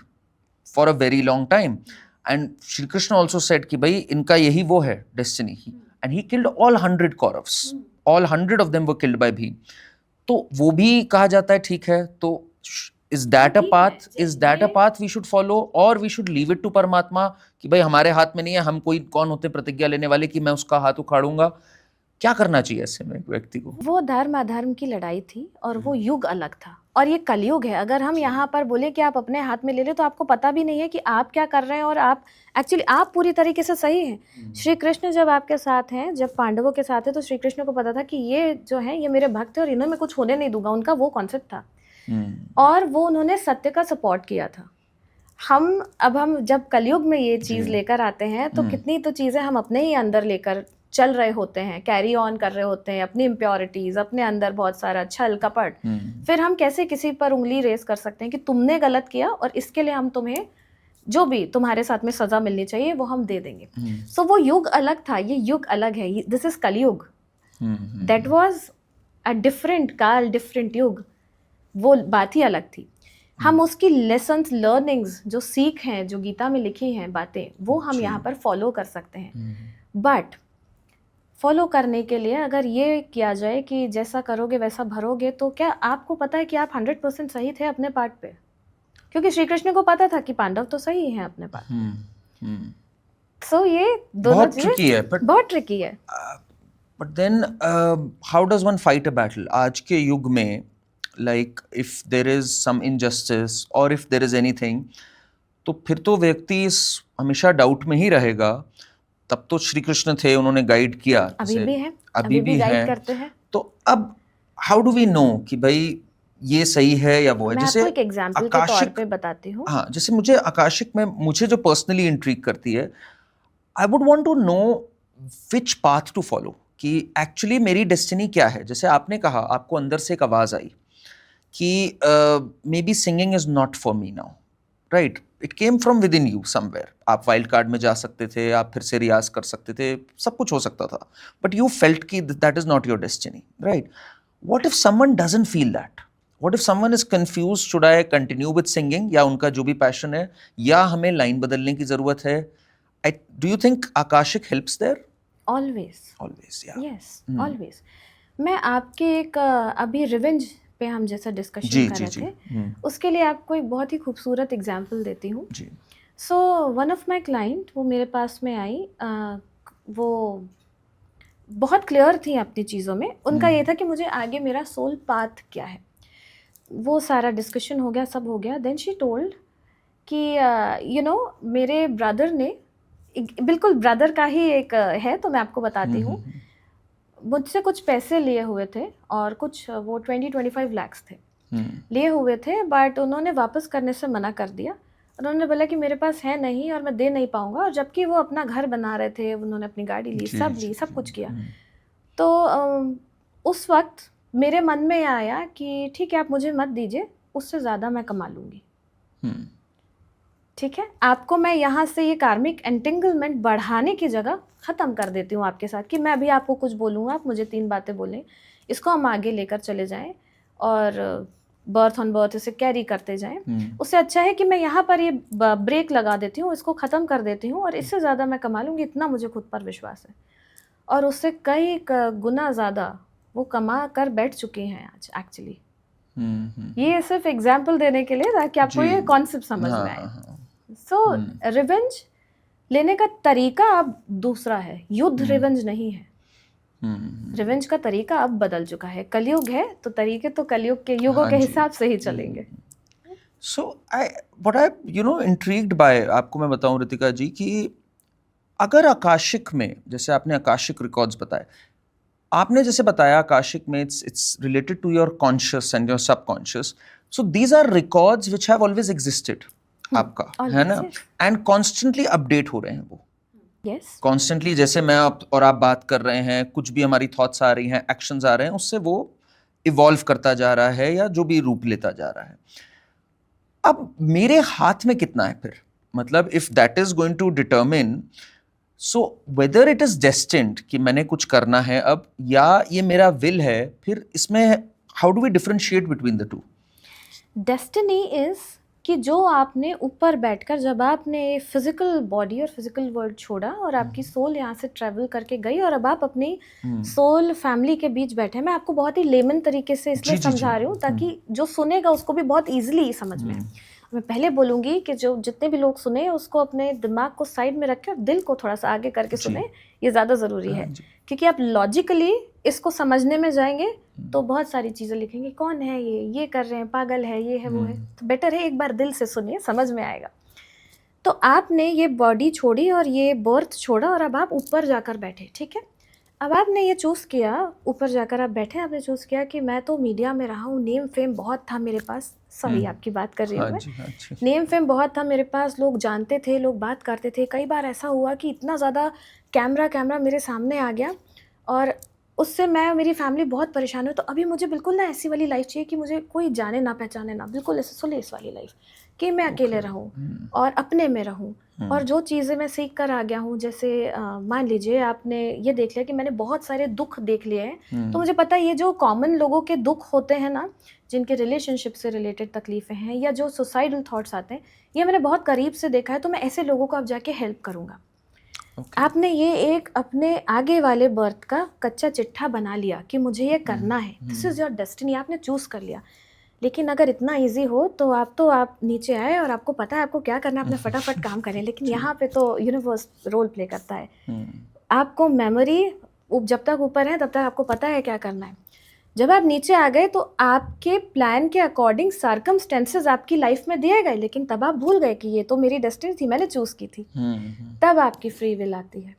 for a very long time, and Shri Krishna also said कि भाई इनका यही वो है destiny, and he killed all 100 Kauravs, all 100 of them were killed by Bhim. तो वो भी कहा जाता है ठीक है, तो is that a path we should follow, or we should leave it to परमात्मा कि भाई हमारे हाथ में नहीं है, हम कोई कौन होते प्रतिज्ञा लेने वाले कि मैं उसका हाथ उखाड़ूंगा? क्या करना चाहिए ऐसे में व्यक्ति को? वो धर्म अधर्म की लड़ाई थी और वो युग अलग था, और ये कलयुग है। अगर हम यहाँ पर बोले कि आप अपने हाथ में ले ले, तो आपको पता भी नहीं है कि आप क्या कर रहे हैं, और आप एक्चुअली आप पूरी तरीके से सही हैं। श्री कृष्ण जब आपके साथ हैं, जब पांडवों के साथ है, तो श्री कृष्ण को पता था कि ये जो है ये मेरे भक्त है और इन्हें मैं कुछ होने नहीं दूंगा, उनका वो कॉन्सेप्ट था। और वो उन्होंने सत्य का सपोर्ट किया था। हम जब कलयुग में ये चीज़ लेकर आते हैं, तो कितनी तो चीज़ें हम अपने ही अंदर लेकर चल रहे होते हैं, कैरी ऑन कर रहे होते हैं, अपनी इम्प्योरिटीज, अपने अंदर बहुत सारा छल कपट। फिर हम कैसे किसी पर उंगली रेस कर सकते हैं कि तुमने गलत किया और इसके लिए हम तुम्हें जो भी तुम्हारे साथ में सजा मिलनी चाहिए वो हम दे देंगे। सो वो युग अलग था, ये युग अलग है। दिस इज कलयुग। दैट वाज अ डिफरेंट काल, डिफरेंट युग। वो बात ही अलग थी। हम उसकी लेसन्स, लर्निंग्स, जो सीख हैं, जो गीता में लिखी हैं बातें, वो हम यहाँ पर फॉलो कर सकते हैं। बट फॉलो करने के लिए अगर ये किया जाए कि जैसा करोगे वैसा भरोगे, तो क्या आपको पता है कि आप 100% सही थे अपने पार्ट पे? क्योंकि श्री कृष्ण को पता था कि पांडव तो सही हैं अपने पार्ट। सो ये दोनों चीजें बहुत ट्रिकी है। But then how does one fight a battle आज के युग में? Like if there is some injustice और इफ देयर इज एनीथिंग, तो फिर तो व्यक्ति हमेशा डाउट में ही रहेगा। तब तो श्री कृष्ण थे, उन्होंने गाइड किया, अभी भी गाइड करते हैं। तो अब हाउ डू वी नो कि भाई ये सही है या वो है? मैं आपको एक एग्जांपल के तौर पे बताती हूँ। हाँ, जैसे मुझे आकाशिक में मुझे जो पर्सनली इंट्रिग करती है, I would want to know which path to follow, कि एक्चुअली मेरी डेस्टिनी क्या है। जैसे आपने कहा, आपको अंदर से एक आवाज आई कि may be singing is not for me now, right? It came from with in you somewhere. आप वाइल्ड कार्ड में जा सकते थे, आप फिर से रियाज कर सकते थे, सब कुछ हो सकता था, बट यू फेल्ट कि that is not your destiny, right? What if someone doesn't feel that? What if someone is confused, should I continue with singing, या उनका जो भी पैशन है, या हमें लाइन बदलने की जरूरत है? Do you think Akashic helps there? Always yes, always. मैं आपके एक अभी रिवेंज पे हम जैसा डिस्कशन कर रहे थे, उसके लिए आपको एक बहुत ही खूबसूरत एग्जांपल देती हूँ। So one of my client, वो मेरे पास में आई, वो बहुत क्लियर थी अपनी चीज़ों में। उनका ये था कि मुझे आगे मेरा सोल पाथ क्या है। वो सारा डिस्कशन हो गया, सब हो गया। देन शी टोल्ड कि यू नो मेरे ब्रदर ने, बिल्कुल ब्रदर का ही एक है, तो मैं आपको बताती हूँ, मुझसे कुछ पैसे लिए हुए थे, और कुछ वो 20-25 लाख थे लिए हुए थे, बट उन्होंने वापस करने से मना कर दिया। उन्होंने बोला कि मेरे पास है नहीं और मैं दे नहीं पाऊंगा, और जबकि वो अपना घर बना रहे थे, उन्होंने अपनी गाड़ी ली, सब कुछ किया। तो उस वक्त मेरे मन में आया कि ठीक है, आप मुझे मत दीजिए, उससे ज़्यादा मैं कमा लूँगी। ठीक है, आपको मैं यहाँ से ये कार्मिक एंटेंगलमेंट बढ़ाने की जगह ख़त्म कर देती हूँ आपके साथ, कि मैं अभी आपको कुछ बोलूँगा, आप मुझे 3 बातें बोलें, इसको हम आगे लेकर चले जाएं और बर्थ ऑन बर्थ इसे कैरी करते जाएं। उससे अच्छा है कि मैं यहाँ पर ये ब्रेक लगा देती हूँ, इसको ख़त्म कर देती हूँ, और इससे ज़्यादा मैं कमा लूँगी, इतना मुझे खुद पर विश्वास है। और उससे कई गुना ज़्यादा वो कमा कर बैठ चुके हैं आज एक्चुअली। ये सिर्फ एग्जाम्पल देने के लिए, ताकि आपको ये कॉन्सेप्ट समझ में आए। सो रिवेंज लेने का तरीका अब दूसरा है, युद्ध रिवेंज नहीं है। रिवेंज का तरीका अब बदल चुका है, कलयुग है, तो तरीके तो कलयुग के युगों के हिसाब से ही चलेंगे। So what I intrigued by, आपको मैं बताऊं रितिका जी, कि अगर आकाशिक में, जैसे आपने आकाशिक रिकॉर्ड्स बताए, आपने जैसे बताया आकाशिक में it's related to your conscious and your subconscious, so these are records which have always existed, आपका है ना, एंड कॉन्स्टेंटली अपडेट हो रहे हैं वो। कॉन्स्टेंटली जैसे मैं और आप बात कर रहे हैं, कुछ भी हमारी थॉट्स आ रही हैं, एक्शंस आ रहे हैं, उससे वो इवॉल्व करता जा रहा है, या जो भी रूप लेता जा रहा है। अब मेरे हाथ में कितना है फिर, मतलब if that is going to determine, so whether it is destined कि मैंने कुछ करना है अब, या ये मेरा विल है, फिर इसमें how do we differentiate between the two? Destiny is कि जो आपने ऊपर बैठकर, जब आपने फिजिकल बॉडी और फिजिकल वर्ल्ड छोड़ा और आपकी सोल यहाँ से ट्रैवल करके गई, और अब आप अपनी सोल फैमिली के बीच बैठे। मैं आपको बहुत ही लेमन तरीके से इसलिए समझा रही हूँ ताकि जो सुनेगा उसको भी बहुत इजीली समझ में आए। मैं पहले बोलूँगी कि जो जितने भी लोग सुने, उसको अपने दिमाग को साइड में रखें और दिल को थोड़ा सा आगे करके सुने, ये ज़्यादा ज़रूरी है। क्योंकि आप लॉजिकली इसको समझने में जाएंगे तो बहुत सारी चीज़ें लिखेंगे, कौन है ये कर रहे हैं, पागल है, ये है वो है। तो बेटर है एक बार दिल से सुनिए, समझ में आएगा। तो आपने ये बॉडी छोड़ी और ये बर्थ छोड़ा और अब आप ऊपर जाकर बैठे, ठीक है। अब आपने ये चूज़ किया, ऊपर जाकर आप बैठे, आपने चूज़ किया कि मैं तो मीडिया में रहा हूँ, नेम फेम बहुत था मेरे पास, सॉरी आपकी बात कर रही हूँ मैं, नेम फेम बहुत था मेरे पास, लोग जानते थे, लोग बात करते थे। कई बार ऐसा हुआ कि इतना ज़्यादा कैमरा मेरे सामने आ गया और उससे मैं, मेरी फैमिली बहुत परेशान हुई। तो अभी मुझे बिल्कुल ना ऐसी वाली लाइफ चाहिए कि मुझे कोई जाने ना पहचाने ना, बिल्कुल ऐसे सुलेस वाली लाइफ कि मैं अकेले रहूं और अपने में रहूं। और जो चीज़ें मैं सीख कर आ गया हूँ, जैसे मान लीजिए आपने ये देख लिया कि मैंने बहुत सारे दुख देख लिए हैं, तो मुझे पता है ये जो कॉमन लोगों के दुख होते हैं ना, जिनके रिलेशनशिप से रिलेटेड तकलीफ़ें हैं या जो सुसाइडल थॉट्स आते हैं, ये मैंने बहुत करीब से देखा है। तो मैं ऐसे लोगों को अब जाके हेल्प करूँगा। आपने ये एक अपने आगे वाले बर्थ का कच्चा चिट्ठा बना लिया कि मुझे ये करना है, दिस इज़ योर डेस्टिनी, आपने चूज़ कर लिया। लेकिन अगर इतना इजी हो तो आप नीचे आए और आपको पता है आपको क्या करना है, आपने फटाफट काम करें। लेकिन यहाँ पे तो यूनिवर्स रोल प्ले करता है। आपको मेमोरी, जब तक ऊपर है तब तक आपको पता है क्या करना है। जब आप नीचे आ गए तो आपके प्लान के अकॉर्डिंग सर्कमस्टेंसेस आपकी लाइफ में दिए गए, लेकिन तब आप भूल गए कि ये तो मेरी डेस्टिनी थी, मैंने चूज़ की थी। तब आपकी फ्री विल आती है।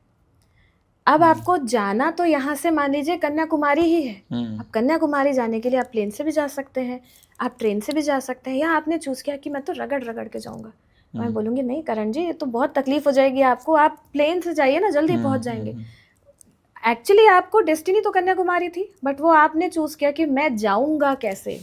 अब आपको जाना तो यहाँ से मान लीजिए कन्याकुमारी ही है। अब कन्याकुमारी जाने के लिए आप प्लेन से भी जा सकते हैं, आप ट्रेन से भी जा सकते हैं, या आपने चूज़ किया कि मैं तो रगड़ के जाऊँगा। मैं बोलूँगी नहीं करण जी, ये तो बहुत तकलीफ हो जाएगी आपको, आप प्लेन से जाइए ना, जल्दी पहुँच जाएंगे। एक्चुअली आपको डेस्टिनी तो कन्याकुमारी थी, बट वो आपने चूज़ किया कि मैं जाऊँगा कैसे।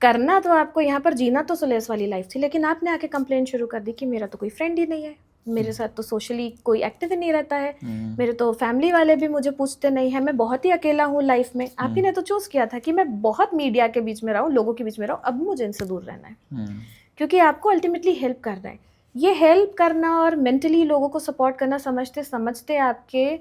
करना तो आपको यहाँ पर, जीना तो सुलेस वाली लाइफ थी, लेकिन आपने आके कंप्लेन शुरू कर दी कि मेरा तो कोई फ्रेंड ही नहीं है, मेरे साथ तो सोशली कोई एक्टिव ही नहीं रहता है, मेरे तो फैमिली वाले भी मुझे पूछते नहीं है, मैं बहुत ही अकेला हूँ लाइफ में। आप ही ने तो चूज़ किया था कि मैं बहुत मीडिया के बीच में रहूँ, लोगों के बीच में रहूँ, अब मुझे इनसे दूर रहना है, क्योंकि आपको अल्टीमेटली हेल्प करना है। ये हेल्प करना और मेंटली लोगों को सपोर्ट करना समझते समझते आपके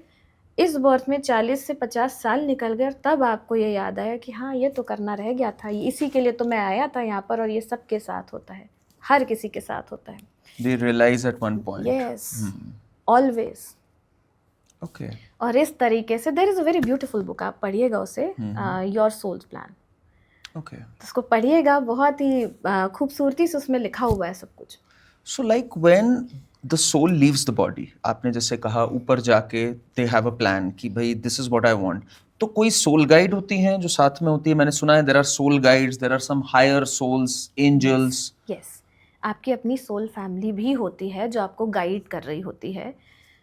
इस बर्थ में 40 से 50 साल निकल गए, और तब आपको ये याद आया कि हाँ ये तो करना रह गया था, इसी के लिए तो मैं आया था यहाँ पर, और ये सबके साथ होता है, हर किसी के साथ होता है। They realize at one point. Yes, always. Okay. और इस तरीके से there is a very beautiful book, आप पढ़िएगा उसे, Your Soul's Plan. Okay. उसको पढ़िएगा, बहुत ही खूबसूरती से उसमें लिखा हुआ है सब कुछ। So like when the soul leaves the body, आपने जैसे कहा ऊपर जाके they have a plan कि भाई this is what I want, तो कोई सोल गाइड होती हैं जो साथ में होती है? मैंने सुना है there are soul guides, there are some higher souls, angels. Yes. आपकी अपनी सोल फैमिली भी होती है जो आपको गाइड कर रही होती है,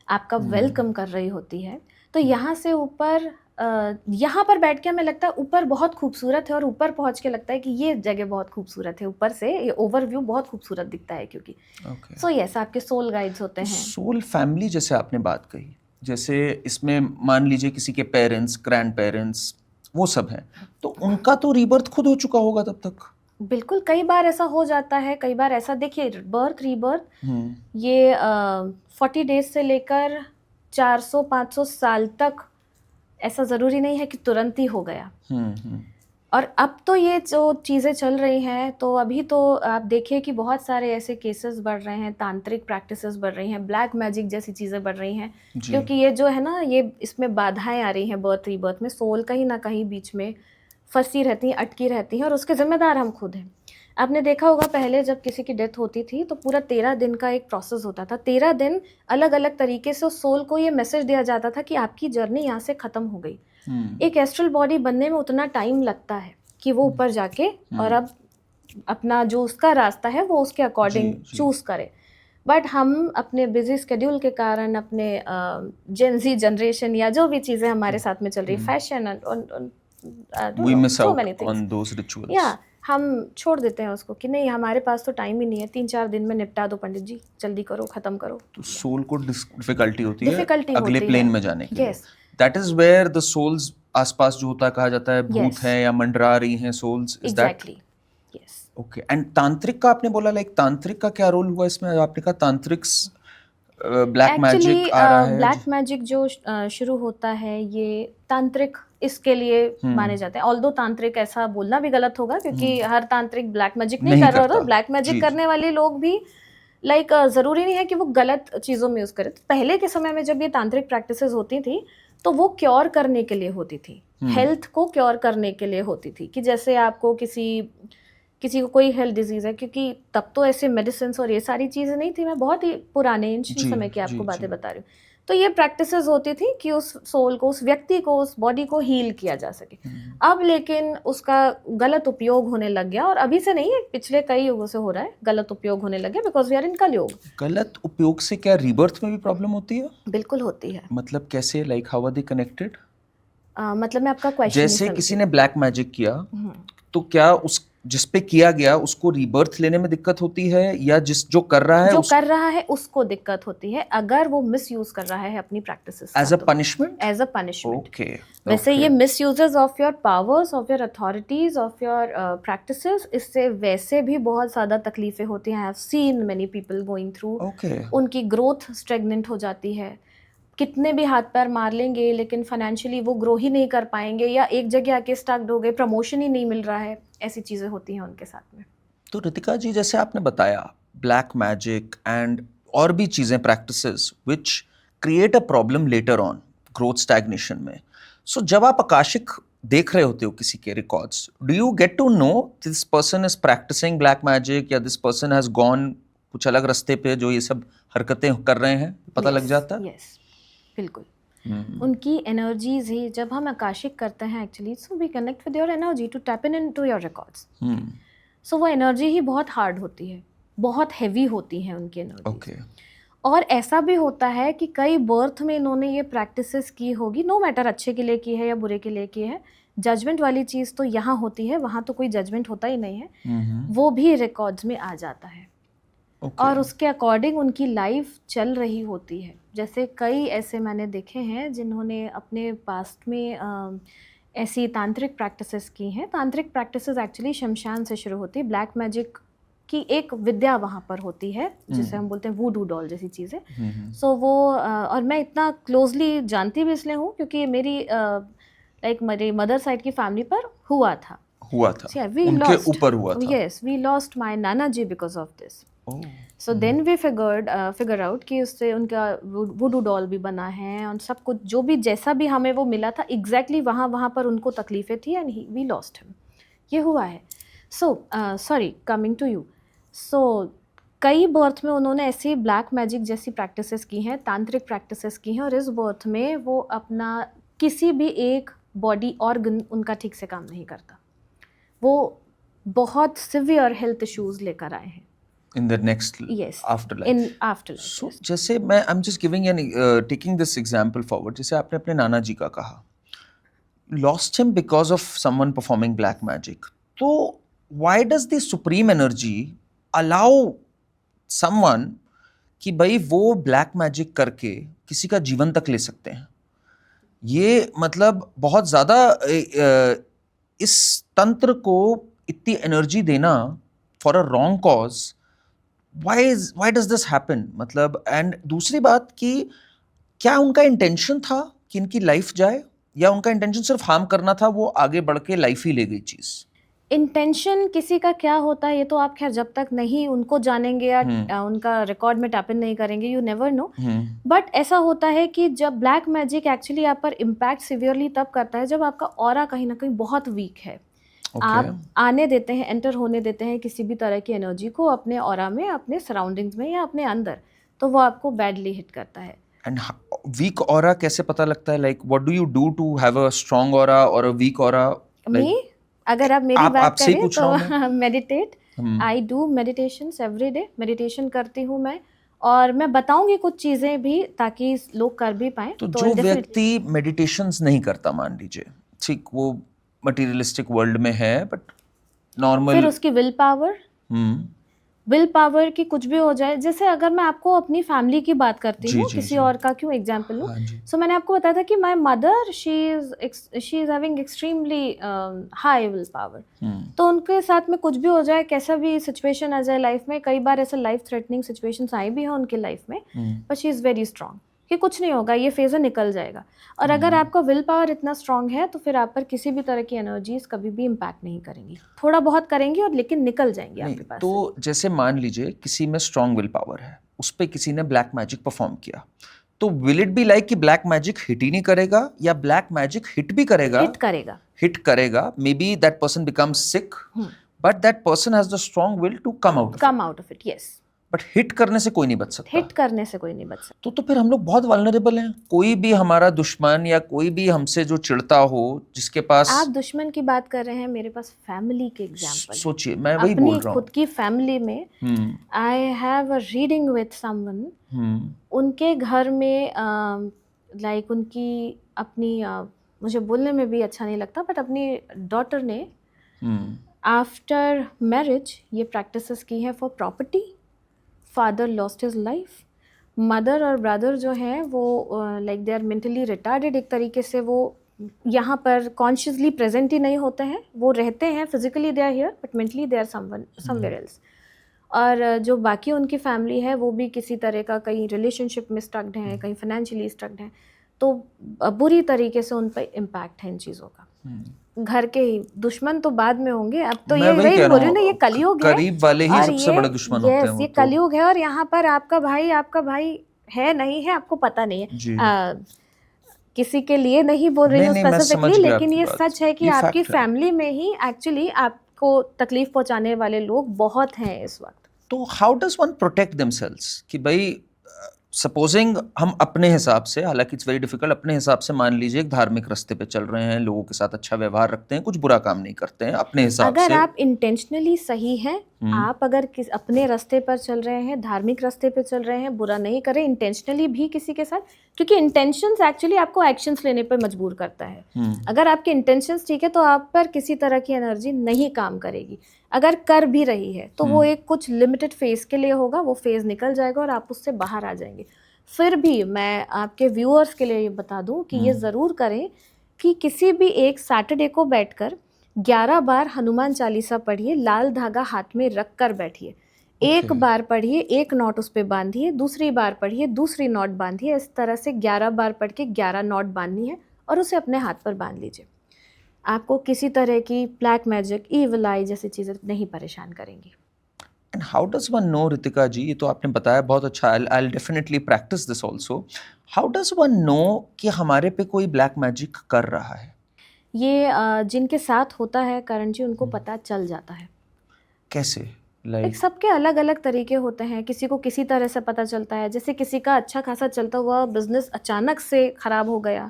आपका वेलकम कर रही होती है। तो यहाँ से ऊपर, यहाँ पर बैठ के हमें लगता है ऊपर बहुत खूबसूरत है, और ऊपर पहुँच के लगता है कि ये जगह बहुत खूबसूरत है, ऊपर से ये ओवरव्यू बहुत खूबसूरत दिखता है क्योंकि। सो यस, आपके सोल गाइड्स होते हैं। सोल फैमिली जैसे आपने बात कही, जैसे इसमें मान लीजिए किसी के पेरेंट्स, ग्रैंड पेरेंट्स, वो सब हैं, तो उनका तो रीबर्थ खुद हो चुका होगा तब तक। बिल्कुल, कई बार ऐसा हो जाता है, कई बार ऐसा, देखिए बर्थ रीबर्थ ये 40 डेज से लेकर 400-500 साल तक, ऐसा ज़रूरी नहीं है कि तुरंत ही हो गया। और अब तो ये जो चीज़ें चल रही हैं, तो अभी तो आप देखिए कि बहुत सारे ऐसे केसेस बढ़ रहे हैं, तांत्रिक प्रैक्टिसेस बढ़ रही हैं, ब्लैक मैजिक जैसी चीज़ें बढ़ रही हैं, क्योंकि ये जो है ना, ये इसमें बाधाएं आ रही हैं बर्थ रीबर्थ में। सोल कहीं ना कहीं बीच में फंसी रहती हैं, अटकी रहती हैं, और उसके ज़िम्मेदार हम खुद हैं। आपने देखा होगा पहले जब किसी की डेथ होती थी तो पूरा 13 दिन का एक प्रोसेस होता था। 13 दिन अलग अलग तरीके से उस सोल को ये मैसेज दिया जाता था कि आपकी जर्नी यहाँ से ख़त्म हो गई। एक एस्ट्रल बॉडी बनने में उतना टाइम लगता है कि वो ऊपर जाके और अब अपना जो उसका रास्ता है वो उसके अकॉर्डिंग चूज़ करे। बट हम अपने बिजी स्केड्यूल के कारण, अपने जेनजी जनरेशन या जो भी चीज़ें हमारे साथ में चल रही, fashion, we miss out on those rituals. Yeah, हम छोड़ देते हैं उसको कि नहीं हमारे पास तो टाइम ही नहीं है, 3-4 दिन में निपटा दो पंडित जी, जल्दी करो, खत्म करो। तो सोल को डिफिकल्टी होती है अगले प्लेन में जाने के लिए। That is where the souls आसपास जो होता है, कहा जाता है भूत हैं या मंडरा रही हैं souls, is that? Exactly. Yes. Okay. And तांत्रिक का आपने बोला, लाइक तांत्रिक का क्या रोल हुआ इसमें? आपने कहा तांत्रिक्स ब्लैक मैजिक आ रहा है। ब्लैक मैजिक जो शुरू होता है, ये तांत्रिक इसके लिए माने जाते हैं। ऑल्दो तांत्रिक ऐसा बोलना भी गलत होगा, क्योंकि हर तांत्रिक ब्लैक मैजिक नहीं कर रहा। ब्लैक मैजिक करने वाले लोग भी लाइक ज़रूरी नहीं है कि वो गलत चीज़ों में यूज़ करें। तो पहले के समय में जब ये तांत्रिक प्रैक्टिसेस होती थी तो वो क्योर करने के लिए होती थी, हेल्थ को क्योर करने के लिए होती थी, कि जैसे आपको किसी को कोई हेल्थ डिजीज है, क्योंकि तब तो ऐसे मेडिसिन और ये सारी चीज़ें नहीं थी, मैं बहुत ही पुराने एंशिएंट समय की आपको बातें बता रही हूँ। तो ये प्रैक्टिसेस होती थी कि उस सोल को, उस व्यक्ति को, उस बॉडी को हील किया जा सके। अब लेकिन उसका गलत उपयोग होने लग गया, और अभी से नहीं है, पिछले कई युगों से हो रहा है, गलत उपयोग होने लग गया, बिकॉज वी आर इन कलयुग। गलत उपयोग से क्या रीबर्थ में भी प्रॉब्लम होती है? बिल्कुल होती है। मतलब कैसे, like how are they connected? मतलब मैं आपका क्वेश्चन, जैसे किसी ने ब्लैक मैजिक किया, तो क्या उस जिस पे किया गया उसको रीबर्थ लेने में दिक्कत होती है, या जो कर रहा है उसको दिक्कत होती है अगर वो मिस यूज कर रहा है अपनी practices as a punishment? As a punishment. Okay. वैसे ये misuses of your powers, of your authorities, of your practices, इससे वैसे भी बहुत ज़्यादा तकलीफें होती हैं। I have seen many people going through. उनकी ग्रोथ स्टेगनेंट हो जाती है, कितने भी हाथ पैर मार लेंगे लेकिन फाइनेंशियली वो ग्रो ही नहीं कर पाएंगे, या एक जगह आके स्टक हो गए, प्रमोशन ही नहीं मिल रहा है, ऐसी चीज़ें होती हैं उनके साथ में। तो रितिका जी, जैसे आपने बताया ब्लैक मैजिक एंड और भी चीज़ें, practices which create a problem later on, growth stagnation में। सो जब आप आकाशिक देख रहे होते हो किसी के records, do you get to know this person is practicing black magic, या दिस पर्सन हैज गॉन कुछ अलग रास्ते पे जो ये सब हरकतें कर रहे हैं, पता लग जाता है? यस, बिल्कुल। उनकी एनर्जीज ही, जब हम आकाशिक करते हैं actually, so we connect with your energy to tap in to your records. So वो एनर्जी ही बहुत हार्ड होती है, बहुत हैवी होती है उनकी एनर्जी। और ऐसा भी होता है कि कई बर्थ में इन्होंने ये प्रैक्टिसेस की होगी, नो मैटर अच्छे के लिए की है या बुरे के लिए की है। जजमेंट वाली चीज़ तो यहाँ होती है, वहाँ तो कोई जजमेंट होता ही नहीं है, वो भी रिकॉर्ड्स में आ जाता है। और उसके अकॉर्डिंग उनकी लाइफ चल रही होती है। जैसे कई ऐसे मैंने देखे हैं जिन्होंने अपने पास्ट में ऐसी तांत्रिक प्रैक्टिसेस की हैं। तांत्रिक प्रैक्टिसेस एक्चुअली शमशान से शुरू होती है। ब्लैक मैजिक की एक विद्या वहाँ पर होती है, जिसे हम बोलते हैं वूडू डॉल जैसी चीज़ें। सो वो और मैं इतना क्लोजली जानती भी इसलिए हूँ क्योंकि मेरी मेरी मदर साइड की फैमिली पर हुआ था। उनके ऊपर हुआ था। यस, वी लॉस्ट माय नाना जी because of this. So then we figure out कि उससे उनका वुडू डॉल भी बना है, और सब कुछ जो भी जैसा भी हमें वो मिला था एग्जैक्टली वहाँ पर उनको तकलीफ़ें थी, एंड वी लॉस्ट हिम। ये हुआ है। So sorry, coming to you. So कई बर्थ में उन्होंने ऐसी ब्लैक मैजिक जैसी प्रैक्टिसेस की हैं, तांत्रिक प्रैक्टिसेस की हैं, और इस बर्थ में वो अपना किसी भी एक बॉडी ऑर्गन उनका ठीक से काम नहीं करता। वो बहुत सिवियर हेल्थ इश्यूज लेकर आए हैं in the next afterlife. In afterlife. So जैसे मैं I'm just giving an taking this example forward. जैसे आपने अपने नाना जी का कहा, lost him because of someone performing black magic. तो why does the supreme energy allow someone कि भाई वो black magic करके किसी का जीवन तक ले सकते हैं? ये मतलब बहुत ज़्यादा इस तंत्र को इतनी एनर्जी देना for a wrong cause, why does this happen? मतलब, एंड दूसरी बात कि क्या उनका इंटेंशन था कि इनकी लाइफ जाए, या उनका इंटेंशन सिर्फ हार्म करना था, वो आगे बढ़ के लाइफ ही ले गई चीज़? इंटेंशन किसी का क्या होता है ये तो आप खैर जब तक नहीं उनको जानेंगे या उनका रिकॉर्ड में टैप इन नहीं करेंगे, यू नेवर नो। बट ऐसा होता है कि जब ब्लैक मैजिक एक्चुअली आप पर इम्पैक्ट सिवियरली तब करता है जब आपका ऑरा कहीं ना कहीं बहुत वीक है। आप आने देते हैं, एंटर होने देते हैं किसी भी तरह की एनर्जी को अपने ऑरा में, अपने सराउंडिंग्स में या अपने अंदर, तो वो आपको बैडली हिट करता है। एंड वीक ऑरा कैसे पता लगता है? Like what do you do to have a strong aura और अ वीक ऑरा? अगर आप मेरी बात करें तो meditate, I do meditations every day. Meditation करती हूँ मैं, और मैं बताऊंगी कुछ चीज़ें भी ताकि लोग कर भी पाएं। तो जो व्यक्ति मेडिटेशंस नहीं करता, मान लीजिए, ठीक, वो मटीरियलिस्टिक वर्ल्ड में है, बट नॉर्मल, फिर उसकी विल पावर की कुछ भी हो जाए। जैसे अगर मैं आपको अपनी फैमिली की बात करती हूँ, किसी और का क्यों एग्जांपल लूँ, सो मैंने आपको बताया था कि my mother she is having extremely high will power. तो उनके साथ में कुछ भी हो जाए, कैसा भी सिचुएशन आ जाए लाइफ में, कई बार ऐसे लाइफ थ्रेटनिंग सिचुएशंस आई भी हैं उनकी लाइफ में, but she is very strong कि कुछ नहीं होगा, ये फेज़ निकल जाएगा। और अगर आपका विल पावर इतना स्ट्रांग है तो फिर आप पर किसी भी तरह की एनर्जीज कभी भी इम्पैक्ट नहीं करेंगी, थोड़ा बहुत करेंगी और लेकिन निकल जाएंगी आपके पास। तो जैसे मान लीजिए किसी में स्ट्रांग विल पावर है, उस पर किसी ने ब्लैक मैजिक परफॉर्म किया, तो विल इट बी लाइक कि ब्लैक मैजिक हिट ही नहीं करेगा, या ब्लैक मैजिक हिट भी करेगा? हिट करेगा, maybe that person becomes sick, but that person has the strong will to come out of it. Yes, but hit करने से कोई नहीं बच सकता। हिट करने से कोई नहीं बच सकता। तो फिर हम लोग बहुत वल्नरेबल हैं। कोई भी हमारा दुश्मन या कोई भी हमसे जो चिढ़ता हो, जिसके पास, आप दुश्मन की बात कर रहे हैं, मेरे पास फैमिली के एग्जांपल। सोचिए, मैं वही बोल रहा हूँ, खुद की फैमिली में I have a reading with someone, उनके घर में लाइक उनकी अपनी मुझे बोलने में भी अच्छा नहीं लगता, बट अपनी डॉटर ने आफ्टर मैरिज ये प्रैक्टिसेस की हैं for property. Father lost his life, mother और ब्रदर जो हैं वो like they are mentally retarded, एक तरीके से वो यहाँ पर कॉन्शियसली प्रेजेंट ही नहीं होते हैं, वो रहते हैं physically they are here but mentally they are somewhere else. और जो बाकी उनकी फैमिली है वो भी किसी तरह का कहीं रिलेशनशिप में स्टक्ड हैं, कहीं फाइनेंशियली स्टक्ड हैं, तो बुरी तरीके से उन पर इम्पैक्ट है इन चीज़ों का। घर के ही दुश्मन तो बाद में होंगे, अब तो ये वही बोल रही हूँ ना, ये कलयुग है, करीब वाले ही सबसे बड़े दुश्मन होते हैं। ये कलयुग है, और यहाँ पर आपका भाई है नहीं है, आपको पता नहीं है। किसी के लिए नहीं बोल रही हूँ स्पेसिफिकली, लेकिन ये सच है कि आपकी फैमिली में ही एक्चुअली आपको तकलीफ पहुंचाने वाले लोग बहुत हैं इस वक्त। तो how does one protect themselves कि भाई सपोजिंग हम अपने हिसाब से, हालांकि इट्स वेरी डिफिकल्ट, अपने हिसाब से मान लीजिए एक धार्मिक रास्ते पे चल रहे हैं, लोगों के साथ अच्छा व्यवहार रखते हैं, कुछ बुरा काम नहीं करते हैं अपने हिसाब से। अगर आप इंटेंशनली सही हैं, आप अगर अपने रास्ते पर चल रहे हैं, धार्मिक रास्ते पे चल रहे हैं, बुरा नहीं करें इंटेंशनली भी किसी के साथ, क्योंकि इंटेंशंस एक्चुअली आपको एक्शंस लेने पर मजबूर करता है। अगर आपके इंटेंशंस ठीक है तो आप पर किसी तरह की एनर्जी नहीं काम करेगी। अगर कर भी रही है तो वो एक कुछ लिमिटेड फेज के लिए होगा, वो फेज निकल जाएगा और आप उससे बाहर आ जाएंगे। फिर भी मैं आपके व्यूअर्स के लिए ये बता दूं कि ये ज़रूर करें कि किसी भी एक सैटरडे को बैठकर 11 बार हनुमान चालीसा पढ़िए, लाल धागा हाथ में रख कर बैठिए। एक बार पढ़िए, एक नॉट उस पर बांधिए, दूसरी बार पढ़िए, दूसरी नॉट बांधिए, इस तरह से 11 बार पढ़ के 11 नॉट बांधनी है और उसे अपने हाथ पर बांध लीजिए। आपको किसी तरह की ब्लैक मैजिक, ईविल आई जैसी चीज़ें नहीं परेशान करेंगी। And how does one know, Ritika जी, ये तो आपने बताया बहुत अच्छा, I'll definitely practice this also. How does one know कि हमारे पे कोई ब्लैक मैजिक कर रहा है? ये जिनके साथ होता है करण जी, उनको पता चल जाता है। कैसे? लाइक सबके अलग अलग तरीके होते हैं, किसी को किसी तरह से पता चलता है, जैसे किसी का अच्छा खासा चलता हुआ बिजनेस अचानक से खराब हो गया।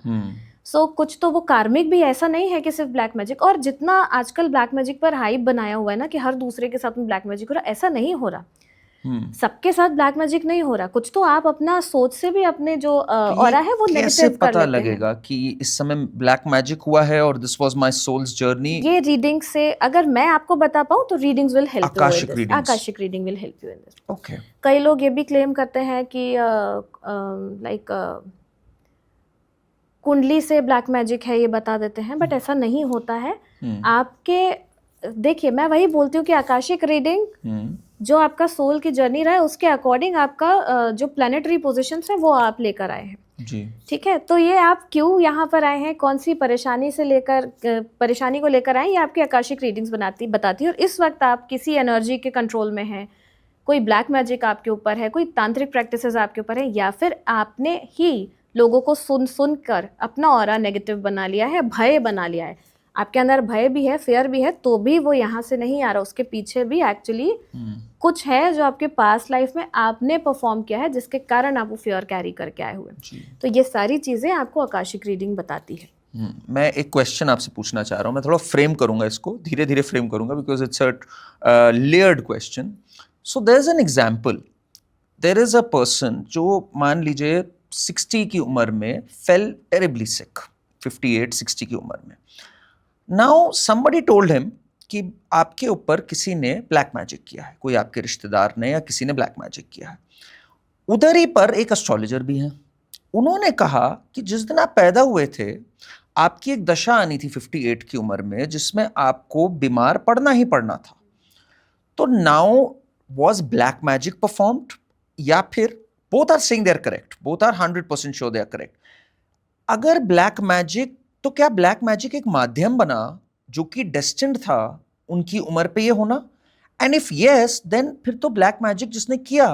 सो कुछ तो वो कार्मिक भी, ऐसा नहीं है कि सिर्फ ब्लैक मैजिक। और जितना आजकल ब्लैक मैजिक पर हाइप बनाया हुआ है ना कि हर दूसरे के साथ में ब्लैक मैजिक हो रहा, ऐसा नहीं हो रहा। सबके साथ ब्लैक मैजिक नहीं हो रहा। कुछ तो आप अपना सोच से भी अपने जो ऑरा है वो नेगेटिव कर लेते हैं। पता लगेगा कि इस समय ब्लैक मैजिक हुआ है और this was my soul's journey? ये रीडिंग से अगर मैं आपको बता पाऊं तो readings will help you. Akashic reading will help you in this. Okay. कई लोग ये भी क्लेम करते हैं कि लाइक कुंडली से ब्लैक मैजिक है, ये बता देते हैं, बट ऐसा नहीं होता है। आपके देखिए, मैं वही बोलती हूँ कि आकाशिक रीडिंग जो आपका सोल की जर्नी रहा है उसके अकॉर्डिंग आपका जो प्लैनेटरी पोजीशंस है वो आप लेकर आए हैं जी। ठीक है, तो ये आप क्यों यहाँ पर आए हैं, कौन सी परेशानी को लेकर आए, ये आपकी आकाशिक रीडिंग्स बताती है। और इस वक्त आप किसी एनर्जी के कंट्रोल में हैं, कोई ब्लैक मैजिक आपके ऊपर है, कोई तांत्रिक प्रैक्टिसेस आपके ऊपर है, या फिर आपने ही लोगों को सुन कर अपना ऑरा नेगेटिव बना लिया है, भय बना लिया है। आपके अंदर भय भी है, फेयर भी है, तो भी वो यहाँ से नहीं आ रहा। उसके पीछे भी एक्चुअली कुछ है जो आपके पास्ट लाइफ में आपने परफॉर्म किया है, जिसके कारण आप वो फेयर कैरी करके आए हुए। तो ये सारी चीज़ें आपको आकाशिक रीडिंग बताती है। मैं एक क्वेश्चन आपसे पूछना चाह रहा हूँ, मैं थोड़ा फ्रेम करूँगा इसको, धीरे धीरे फ्रेम करूँगा, because it's a layered question. So there is an example, there is a person जो मान लीजिए 60 की उम्र में फेल टेरिबली सिक, 58-60 की उम्र में। नाउ समबडी टोल्ड हिम कि आपके ऊपर किसी ने ब्लैक मैजिक किया है, कोई आपके रिश्तेदार ने या किसी ने ब्लैक मैजिक किया है। उधर ही पर एक एस्ट्रोलॉजर भी हैं, उन्होंने कहा कि जिस दिन आप पैदा हुए थे आपकी एक दशा आनी थी 58 की उम्र में जिसमें आपको बीमार पड़ना ही पड़ना था। तो now was black magic performed, या फिर both are saying they are correct, both are 100% sure they are correct। अगर ब्लैक मैजिक, तो क्या ब्लैक मैजिक एक माध्यम बना जो कि डेस्टिन्ड था उनकी उम्र पे ये होना? एंड इफ यस, देन फिर तो ब्लैक मैजिक जिसने किया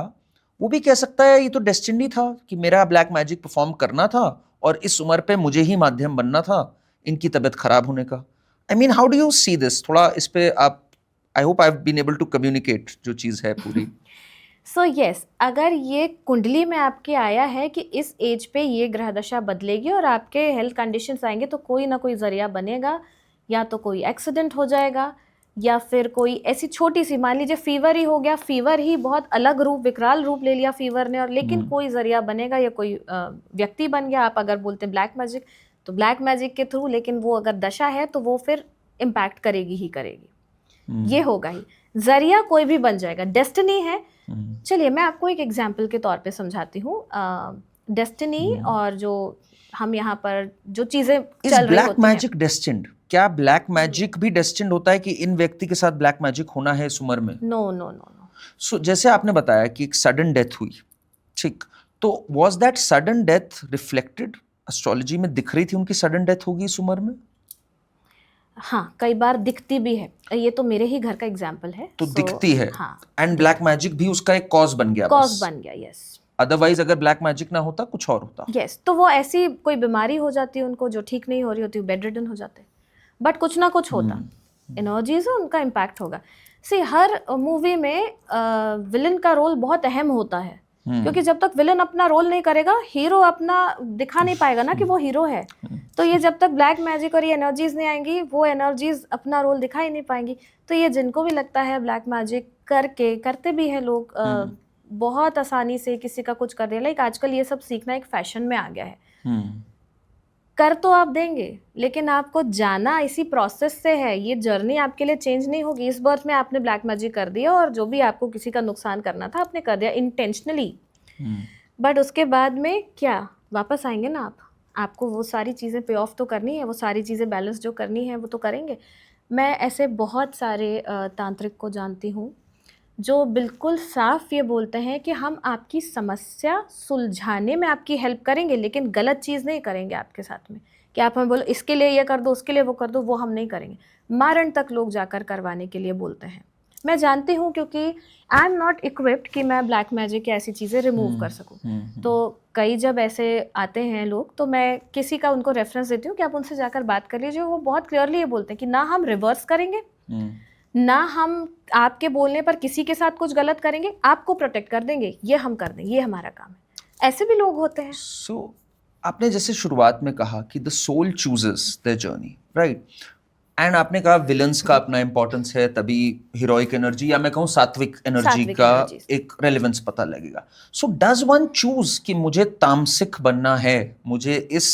वो भी कह सकता है ये तो डेस्टिनी था कि मेरा ब्लैक मैजिक परफॉर्म करना था और इस उम्र पे मुझे ही माध्यम बनना था इनकी तबीयत खराब होने का। I mean how do you see this? थोड़ा इस पे आप, I hope I have been able to communicate जो चीज़ है पूरी। सो यस, अगर ये कुंडली में आपके आया है कि इस एज पे ये ग्रह दशा बदलेगी और आपके हेल्थ कंडीशंस आएंगे, तो कोई ना कोई जरिया बनेगा, या तो कोई एक्सीडेंट हो जाएगा, या फिर कोई ऐसी छोटी सी, मान लीजिए फीवर ही हो गया, फीवर ही बहुत अलग रूप, विकराल रूप ले लिया फीवर ने, और लेकिन कोई जरिया बनेगा या कोई व्यक्ति बन गया। आप अगर बोलते हैं ब्लैक मैजिक, तो ब्लैक मैजिक के थ्रू, लेकिन वो अगर दशा है तो वो फिर इम्पैक्ट करेगी ही करेगी, ये होगा ही। जरिया कोई भी बन जाएगा, डेस्टिनी है। चलिए मैं आपको एक एग्जाम्पल के तौर पे समझाती हूँ। डेस्टिनी और जो हम यहाँ पर जो चीजें चल रही ब्लैक होती मैजिक डेस्टिन्ड, क्या ब्लैक मैजिक भी डेस्टिन्ड होता है कि इन व्यक्ति के साथ ब्लैक मैजिक होना है इस उम्र में? No no no no. So जैसे आपने बताया कि एक सडन डेथ हुई, ठीक, तो was that sudden death reflected astrology में? दिख रही थी उनकी सडन डेथ होगी इस उम्र में? हाँ, कई बार दिखती भी है। ये तो मेरे ही घर का एग्जाम्पल है। तो दिखती है। हाँ, एंड ब्लैक मैजिक भी उसका एक कॉज बन गया, कॉज बन गया। यस, अदरवाइज अगर ब्लैक मैजिक ना होता कुछ और होता। यस, तो वो ऐसी कोई बीमारी हो जाती है उनको जो ठीक नहीं हो रही होती, बेड रिडन हो जाते, बट कुछ ना कुछ होता, एनर्जीज हो, उनका इम्पैक्ट होगा। सी, हर मूवी में विलन का रोल बहुत अहम होता है, क्योंकि जब तक विलन अपना रोल नहीं करेगा, हीरो अपना दिखा नहीं पाएगा ना कि वो हीरो है। तो ये जब तक ब्लैक मैजिक और ये एनर्जीज नहीं आएंगी, वो एनर्जीज अपना रोल दिखा ही नहीं पाएंगी। तो ये जिनको भी लगता है ब्लैक मैजिक करते भी हैं लोग, बहुत आसानी से किसी का कुछ कर दिया। लाइक आजकल ये सब सीखना एक फैशन में आ गया है। कर तो आप देंगे, लेकिन आपको जाना इसी प्रोसेस से है। ये जर्नी आपके लिए चेंज नहीं होगी। इस बर्थ में आपने ब्लैक मैजिक कर दिया और जो भी आपको किसी का नुकसान करना था आपने कर दिया इंटेंशनली, बट उसके बाद में क्या वापस आएंगे ना आपको वो सारी चीज़ें पे ऑफ तो करनी है, वो सारी चीज़ें बैलेंस जो करनी है वो तो करेंगे। मैं ऐसे बहुत सारे तांत्रिक को जानती हूँ जो बिल्कुल साफ ये बोलते हैं कि हम आपकी समस्या सुलझाने में आपकी हेल्प करेंगे, लेकिन गलत चीज़ नहीं करेंगे आपके साथ में कि आप हमें बोलो इसके लिए ये कर दो, उसके लिए वो कर दो, वो हम नहीं करेंगे। मारण तक लोग जाकर करवाने के लिए बोलते हैं। मैं जानती हूँ, क्योंकि आई एम नॉट इक्विप्ड कि मैं ब्लैक मैजिक की ऐसी चीज़ें रिमूव कर सकूँ। तो कई जब ऐसे आते हैं लोग, तो मैं किसी का उनको रेफरेंस देती हूँ कि आप उनसे जाकर बात कर लीजिए। वो बहुत क्लियरली ये बोलते हैं कि ना हम रिवर्स करेंगे, ना हम आपके बोलने पर किसी के साथ कुछ गलत करेंगे, आपको प्रोटेक्ट कर देंगे, ये हम कर देंगे, ये हमारा काम है। ऐसे भी लोग होते हैं। सो आपने जैसे शुरुआत में कहा कि the soul chooses the journey, right? And आपने कहा विलन्स का अपना इंपॉर्टेंस है, तभी हीरोइक एनर्जी या मैं कहूँ सात्विक एनर्जी का एक रेलेवेंस पता लगेगा। सो डज वन चूज कि मुझे तामसिक बनना है, मुझे इस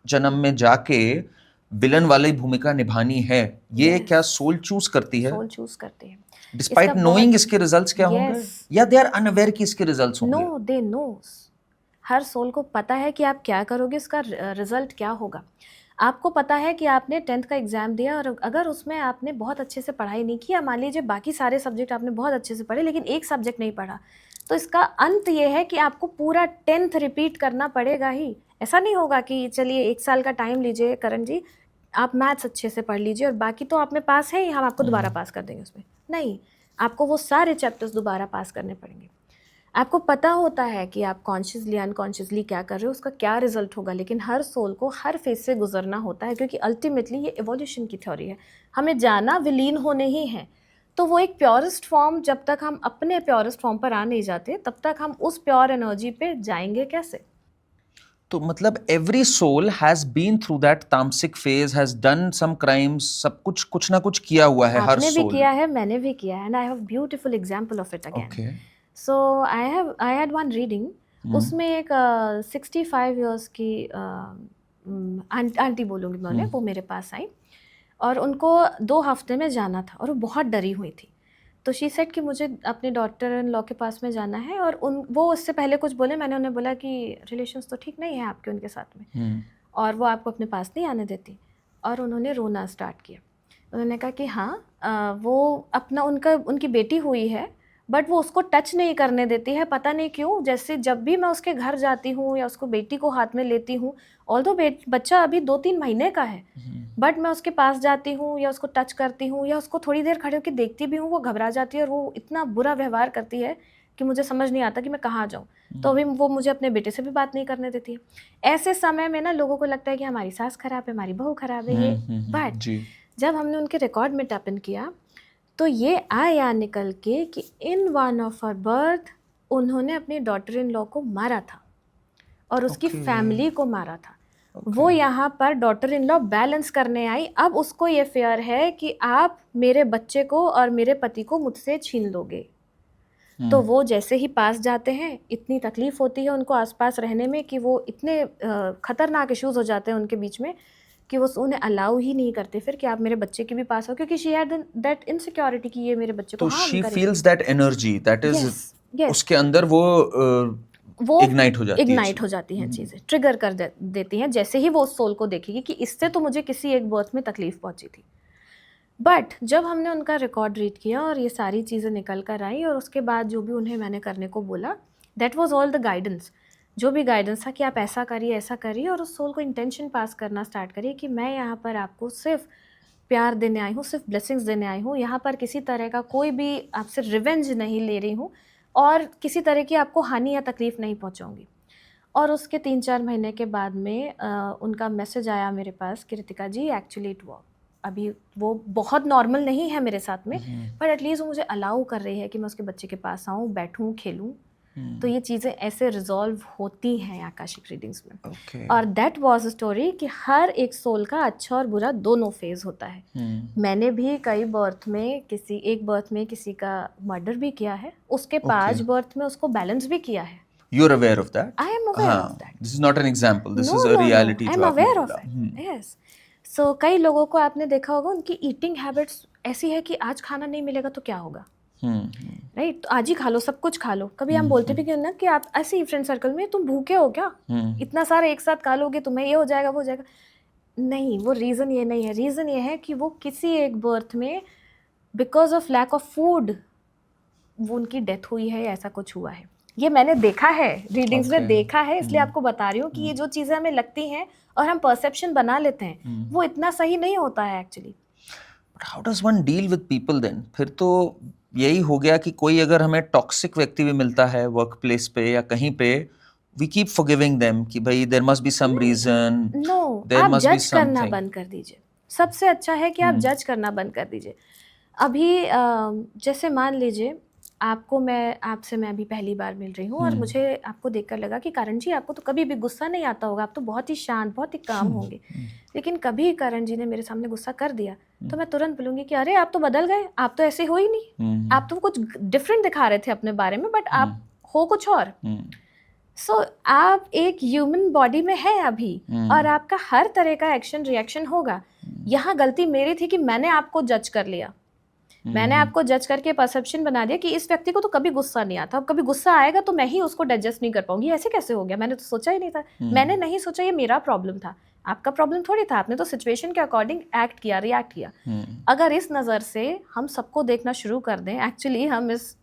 जन्म में जाके विलन वाली भूमिका निभानी है? ये क्या सोल चूज करती है? सोल चूज करती है डिस्पाइट नोइंग इसके रिजल्ट्स क्या होंगे, या दे आर अनअवेयर कि इसके रिजल्ट्स होंगे? नो, दे नोस। हर सोल को पता है कि आप क्या करोगे, इसका रिजल्ट क्या होगा। आपको पता है कि आपने 10th का एग्ज़ाम दिया और अगर उसमें आपने बहुत अच्छे से पढ़ाई नहीं की, या मान लीजिए बाकी सारे सब्जेक्ट आपने बहुत अच्छे से पढ़े लेकिन एक सब्जेक्ट नहीं पढ़ा, तो इसका अंत ये है कि आपको पूरा 10th रिपीट करना पड़ेगा ही। ऐसा नहीं होगा कि चलिए 1 साल का टाइम लीजिए करण जी, आप मैथ्स अच्छे से पढ़ लीजिए और बाकी तो आप में पास है ही, हम आपको दोबारा पास कर देंगे उसमें। नहीं, आपको वो सारे चैप्टर्स दोबारा पास करने पड़ेंगे। आपको पता होता है कि आप कॉन्शियसली अनकॉन्शियसली क्या कर रहे हो, उसका क्या रिजल्ट होगा, लेकिन हर सोल को हर फेज से गुजरना होता है, क्योंकि अल्टीमेटली ये एवोल्यूशन की थ्योरी है। हमें जाना विलीन होने ही है। तो वो एक प्योरेस्ट फॉर्म, जब तक हम अपने प्योरेस्ट फॉर्म पर आ नहीं जाते तब तक हम उस प्योर एनर्जी पे जाएंगे कैसे? तो मतलब every soul has been through that तामसिक phase, has done some crimes, सब कुछ ना कुछ किया हुआ है हर सोल। आपने भी किया है, मैंने भी किया है, and I have beautiful example of it again. So I had one reading, उसमें एक 65 इयर्स की आंटी बोलूँगी मैं उन्हें, वो मेरे पास आई और उनको 2 हफ्ते में जाना था और वो बहुत डरी हुई थी। तो शी सेड कि मुझे अपने डॉटर इन लॉ के पास में जाना है, और वो उससे पहले कुछ बोले, मैंने उन्हें बोला कि रिलेशंस तो ठीक नहीं है आपके उनके साथ में और वो आपको अपने पास नहीं आने देती, और उन्होंने रोना स्टार्ट किया। उन्होंने कहा कि हाँ, वो अपना उनकी बेटी हुई है बट वो उसको टच नहीं करने देती है, पता नहीं क्यों। जैसे जब भी मैं उसके घर जाती हूँ या उसको बेटी को हाथ में लेती हूँ, ऑल्दो बच्चा अभी 2-3 महीने का है, बट मैं उसके पास जाती हूँ या उसको टच करती हूँ या उसको थोड़ी देर खड़े होकर देखती भी हूँ, वो घबरा जाती है और वो इतना बुरा व्यवहार करती है कि मुझे समझ नहीं आता कि मैं कहाँ जाऊँ। तो अभी वो मुझे अपने बेटे से भी बात नहीं करने देती है। ऐसे समय में ना लोगों को लगता है कि हमारी सास खराब है, हमारी बहू खराब है ये, बट जी जब हमने उनके रिकॉर्ड में टैप इन किया तो ये आया निकल के कि in one of her birth उन्होंने अपनी डॉटर इन लॉ को मारा था और उसकी Okay. फैमिली को मारा था। वो यहाँ पर डॉटर इन लॉ बैलेंस करने आई। अब उसको ये फेयर है कि आप मेरे बच्चे को और मेरे पति को मुझसे छीन लोगे। तो वो जैसे ही पास जाते हैं, इतनी तकलीफ होती है उनको आसपास रहने में कि वो इतने खतरनाक इश्यूज हो जाते हैं उनके बीच में कि वो उन्हें अलाउ ही नहीं करते फिर कि आप मेरे बच्चे के भी पास हो, क्योंकि शी हैड दैट इनसिक्योरिटी कि ये मेरे बच्चे को तो हार्म शी करेगी। Feels that energy that is Yes. उसके अंदर वो इग्नाइट हो जाती है, इग्नाइट हो जाती हैं चीज़ें, ट्रिगर कर देती हैं जैसे ही वो उस सोल को देखेगी कि इससे तो मुझे किसी एक बर्थ में तकलीफ पहुंची थी। बट जब हमने उनका रिकॉर्ड रीड किया और ये सारी चीज़ें निकल कर आई और उसके बाद जो भी उन्हें मैंने करने को बोला, that was all the guidance. जो भी गाइडेंस था कि आप ऐसा करिए और उस सोल को इंटेंशन पास करना स्टार्ट करिए कि मैं यहाँ पर आपको सिर्फ प्यार देने आई हूँ, सिर्फ ब्लेसिंग्स देने आई हूँ। यहाँ पर किसी तरह का कोई भी आपसे रिवेंज नहीं ले रही हूँ और किसी तरह की आपको हानि या तकलीफ़ नहीं पहुँचाऊँगी। और उसके 3-4 महीने के बाद में उनका मैसेज आया मेरे पास कि रितिका जी एक्चुअली इट वर्क। अभी वो बहुत नॉर्मल नहीं है मेरे साथ में, पर एटलीस्ट वो मुझे अलाउ कर रही है कि मैं उसके बच्चे के पास आऊँ, बैठूँ, खेलूँ। तो ये चीज़ें ऐसे रिजॉल्व होती हैं आकाशिक रीडिंग्स में। Okay. और दैट वाज अ स्टोरी कि हर एक सोल का अच्छा और बुरा दोनों फेज होता है। मैंने भी कई बर्थ में एक बर्थ में किसी का मर्डर भी किया है, उसके 5 बर्थ में उसको बैलेंस भी किया है। You're aware of that? I am aware of that. This is not an example. This No, is a no, reality. no. I am जो आपने aware of बोला। it. Yes. So कई लोगों को आपने देखा होगा उनकी ईटिंग हैबिट्स ऐसी है कि आज खाना नहीं मिलेगा तो क्या होगा, राइट? तो आज ही खा लो, सब कुछ खा लो। कभी हम बोलते भी क्यों ना कि आप ऐसे ही फ्रेंड सर्कल में तुम भूखे हो क्या, इतना सारा एक साथ खा लोगे तुम्हें ये हो जाएगा वो हो जाएगा। नहीं, वो रीज़न ये नहीं है। रीज़न ये है कि वो किसी एक बर्थ में because of lack of food वो उनकी डेथ हुई है, ऐसा कुछ हुआ है। ये मैंने देखा है, रीडिंग्स में देखा है, इसलिए आपको बता रही हूँ कि ये जो चीज़ें हमें लगती हैं और हम परसेप्शन बना लेते हैं वो इतना सही नहीं होता है actually. But how does one deal with people then? फिर तो यही हो गया कि कोई अगर हमें टॉक्सिक व्यक्ति भी मिलता है वर्क प्लेस पे या कहीं पे, we keep forgiving them कि भाई there must be some reason, no, there आप must be जज करना something. बंद कर दीजिए। सबसे अच्छा है कि आप जज करना बंद कर दीजिए। अभी जैसे मान लीजिए आपसे मैं अभी पहली बार मिल रही हूँ और मुझे आपको देखकर लगा कि करण जी आपको तो कभी भी गुस्सा नहीं आता होगा, आप तो बहुत ही शांत, बहुत ही काम होंगे। लेकिन कभी करण जी ने मेरे सामने गुस्सा कर दिया तो मैं तुरंत बोलूँगी कि अरे आप तो बदल गए, आप तो ऐसे हो ही नहीं, आप तो कुछ डिफरेंट दिखा रहे थे अपने बारे में, बट आप हो कुछ और। सो आप एक ह्यूमन बॉडी में है अभी और आपका हर तरह का एक्शन रिएक्शन होगा। यहाँ गलती मेरी थी कि मैंने आपको जज कर लिया, मैंने आपको जज करके परसेप्शन बना दिया कि इस व्यक्ति को तो कभी गुस्सा नहीं आता, अब कभी गुस्सा आएगा तो मैं ही उसको डाइजेस्ट नहीं कर पाऊंगी। ऐसे कैसे हो गया, मैंने तो सोचा ही नहीं था। मैंने नहीं सोचा, ये मेरा प्रॉब्लम था, आपका प्रॉब्लम थोड़ी था। आपने तो सिचुएशन के अकॉर्डिंग एक्ट किया, रिएक्ट किया। अगर इस नज़र से हम सबको देखना शुरू कर दें, एक्चुअली हम इस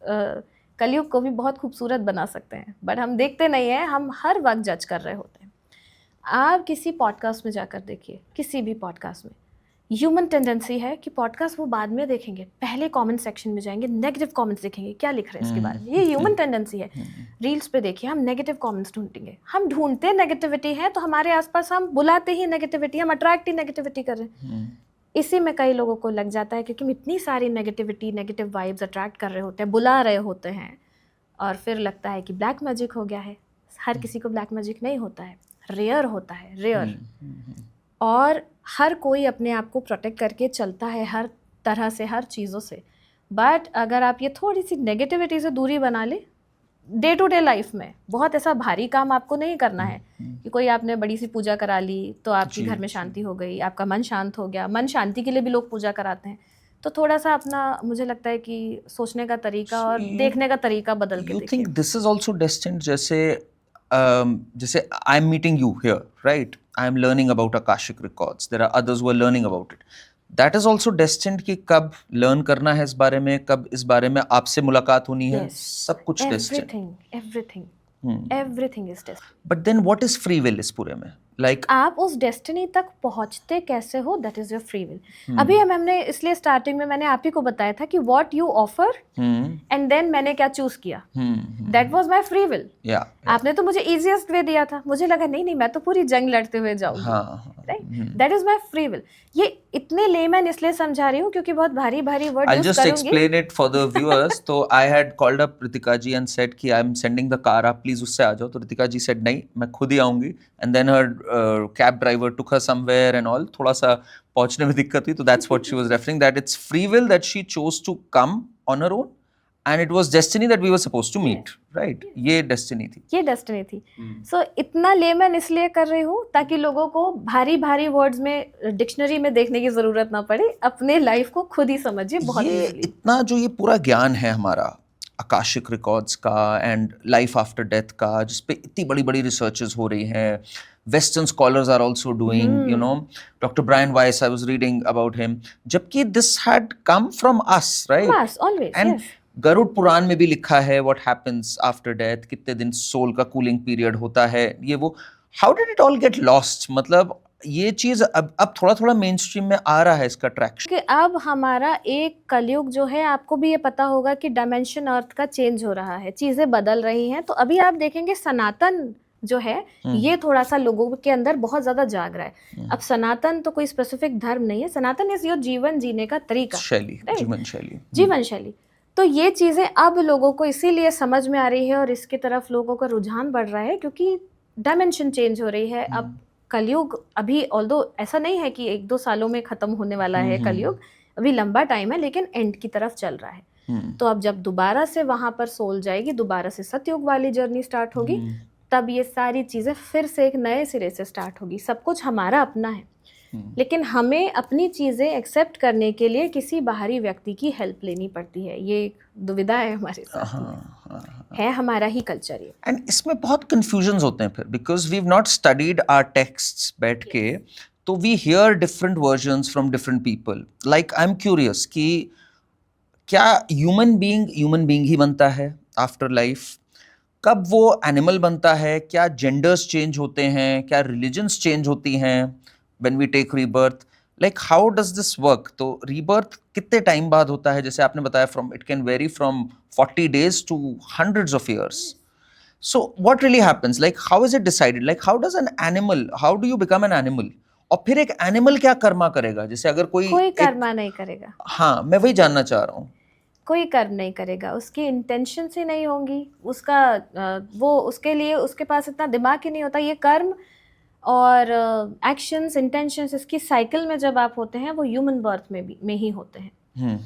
कलयुग को भी बहुत खूबसूरत बना सकते हैं, बट हम देखते नहीं हैं, हम हर वक्त जज कर रहे होते हैं। आप किसी पॉडकास्ट में जाकर देखिए, किसी भी पॉडकास्ट में ह्यूमन टेंडेंसी है कि पॉडकास्ट वो बाद में देखेंगे, पहले कमेंट सेक्शन में जाएंगे, नेगेटिव कमेंट्स देखेंगे, क्या लिख रहे हैं इसके बारे में। ये ह्यूमन टेंडेंसी है। रील्स पे देखिए, हम नेगेटिव कमेंट्स ढूंढेंगे, हम ढूंढते नेगेटिविटी है तो हमारे आसपास हम बुलाते ही नेगेटिविटी, हम अट्रैक्ट ही नेगेटिविटी कर रहे हैं। इसी में कई लोगों को लग जाता है क्योंकि हम इतनी सारी नेगेटिविटी, नेगेटिव वाइब्स अट्रैक्ट कर रहे होते हैं, बुला रहे होते हैं, और फिर लगता है कि ब्लैक मैजिक हो गया है। हर किसी को ब्लैक मैजिक नहीं होता है, रेयर होता है, रेयर। और हर कोई अपने आप को प्रोटेक्ट करके चलता है हर तरह से, हर चीज़ों से। बट अगर आप ये थोड़ी सी नेगेटिविटी से दूरी बना ले, डे टू डे लाइफ में बहुत ऐसा भारी काम आपको नहीं करना है कि कोई आपने बड़ी सी पूजा करा ली तो आपके घर में शांति हो गई, आपका मन शांत हो गया। मन शांति के लिए भी लोग पूजा कराते हैं। तो थोड़ा सा अपना, मुझे लगता है कि सोचने का तरीका और देखने का तरीका बदल के You देखिए। think this is also destined? जैसे I am meeting you here, right? I am learning about Akashic records. There are others who are learning about it. That is also destined कि कब learn करना है इस बारे में, कब इस बारे में आपसे मुलाकात होनी है, Yes. सब कुछ destined. Everything is destined. But then what is free will इस पूरे में? लाइक आप उस डेस्टिनी तक पहुंचते कैसे हो, that is your free will. अभी हमने इसलिए स्टार्टिंग में मैंने आप ही को बताया था कि what you offer and then मैंने क्या चूज किया, that was my free will. आपने तो मुझे इजीएस्ट वे दिया था, मुझे लगा नहीं नहीं मैं तो पूरी जंग लड़ते हुए जाऊंगी, right, that is my free will. ये इतने लेमैन इसलिए समझा रही हूँ क्योंकि बहुत भारी भारी वर्ड I'll यूज just करूंगी। explain it for the viewers. तो I had called up Ritika ji and said कि I'm sending the car, आप please उससे आ जाओ। तो Ritika ji said नहीं, मैं खुद ही आऊंगी। And then her cab driver took her somewhere and all. थोड़ा सा पहुंचने में दिक्कत हुई। तो that's what she was referring, that it's free will that she chose to come on her own, and it was destiny that we were supposed to meet, right? ये destiny थी। ये डेस्टिनी थी। सो इतना लेमैन इसलिए कर रही हूँ ताकि लोगों को भारी भारी वर्ड्स में डिक्शनरी में देखने की जरूरत ना पड़े, अपने लाइफ को खुद ही समझिए बहुत ये इजीली। इतना जो ये पूरा ज्ञान है हमारा आकाशिक रिकॉर्ड्स का एंड लाइफ आफ्टर डेथ का, जिसपे इतनी बड़ी बड़ी रिसर्चेस हो रही हैं, western scholars are also doing, you know, doctor Brian Weiss, I was reading about him, जबकि this had come from us, right? बस ऑलवेज, एंड गरुड़ पुराण में भी लिखा है व्हाट हैपेंस आफ्टर डेथ, कितने दिन सोल का कूलिंग पीरियड होता है, ये वो। How did it all get lost? मतलब ये चीज अब थोड़ा थोड़ा मेन स्ट्रीम में आ रहा है इसका ट्रैक्शन। कि अब हमारा एक कलयुग जो है, आपको भी ये पता होगा कि डायमेंशन अर्थ का चेंज हो रहा है, चीजें बदल रही हैं। तो अभी आप देखेंगे सनातन जो है ये थोड़ा सा लोगों के अंदर बहुत ज्यादा जाग रहा है। अब सनातन तो कोई स्पेसिफिक धर्म नहीं है, सनातन इज योर जीवन जीने का तरीका, शैली, right? जीवन शैली। तो ये चीजें अब लोगों को इसीलिए समझ में आ रही है और इसकी तरफ लोगों का रुझान बढ़ रहा है क्योंकि डायमेंशन चेंज हो रही है। अब कलयुग अभी ऑल्दो ऐसा नहीं है कि 1-2 सालों में खत्म होने वाला है कलयुग, अभी लंबा टाइम है, लेकिन एंड की तरफ चल रहा है। तो अब जब दोबारा से वहां पर सोल जाएगी, दोबारा से सतयुग वाली जर्नी स्टार्ट होगी, तब ये सारी चीजें फिर से एक नए सिरे से स्टार्ट होगी। सब कुछ हमारा अपना है, लेकिन हमें अपनी चीजें एक्सेप्ट करने के लिए किसी बाहरी व्यक्ति की हेल्प लेनी पड़ती है। ये एक दुविधा है हमारे साथ, है हमारा ही कल्चर ये। एंड इसमें बहुत कंफ्यूजन्स होते हैं फिर, because we have not studied our texts बैठ के, तो we hear different versions from different people. Like I am curious कि क्या ह्यूमन बीइंग ही बनता है आफ्टर लाइफ? कब वो एनिमल बनता है? क्या जेंडर्स चेंज होते हैं? क्या रिलीजन्स चेंज होती हैं when we take rebirth? Like how does this work? तो rebirth कितने टाइम बाद होता है? जैसे आपने बताया from it can vary from 40 days to hundreds of years. So what really happens? Like how is it decided? Like how does an animal, how do you become an animal? और फिर एक animal क्या कर्मा करेगा? जैसे अगर कोई कर्मा नहीं करेगा। हाँ, मैं वही जानना चाह रहा हूँ। कोई कर्म नहीं करेगा, उसकी इंटेंशन ही नहीं होंगी, उसका वो उसके लिए उसके पास इतना दिमाग ही नहीं होता। ये कर्म और एक्शंस, इंटेंशंस, इसकी साइकिल में जब आप होते हैं वो ह्यूमन बर्थ में ही होते हैं।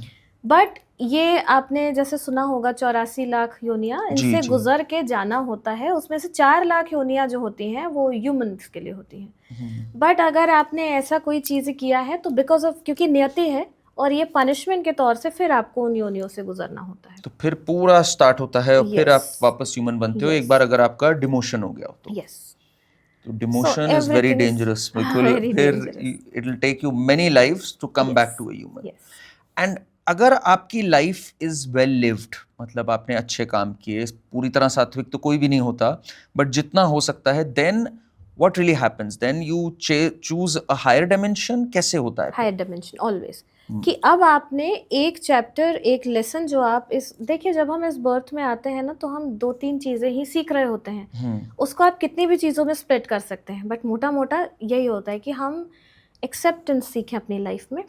बट ये आपने जैसे सुना होगा 84 लाख योनियां इनसे गुजर के जाना होता है, उसमें से 4 लाख योनियां जो होती हैं वो ह्यूमंस के लिए होती हैं। बट अगर आपने ऐसा कोई चीज़ किया है तो बिकॉज ऑफ, क्योंकि नियति है और ये पनिशमेंट के तौर से फिर आपको उन योनियों से गुजरना होता है। तो फिर पूरा स्टार्ट होता है और फिर आप वापस ह्यूमन बनते हो एक बार अगर आपका डिमोशन हो गया हो तो। तो डिमोशन इज वेरी डेंजरस, फिर it will take you many lives to come back to a human. And अगर आपकी लाइफ इज वेल लिव्ड, मतलब आपने अच्छे काम किए, पूरी तरह सात्विक तो कोई भी नहीं होता, बट जितना हो सकता है, then what really happens? Then you choose a higher dimension? कैसे होता है? Higher dimension always. कि अब आपने एक चैप्टर, एक लेसन जो आप इस देखिए, जब हम इस बर्थ में आते हैं ना तो हम 2-3 चीज़ें ही सीख रहे होते हैं। उसको आप कितनी भी चीज़ों में स्प्लिट कर सकते हैं, बट मोटा मोटा यही होता है कि हम एक्सेप्टेंस सीखें अपनी लाइफ में।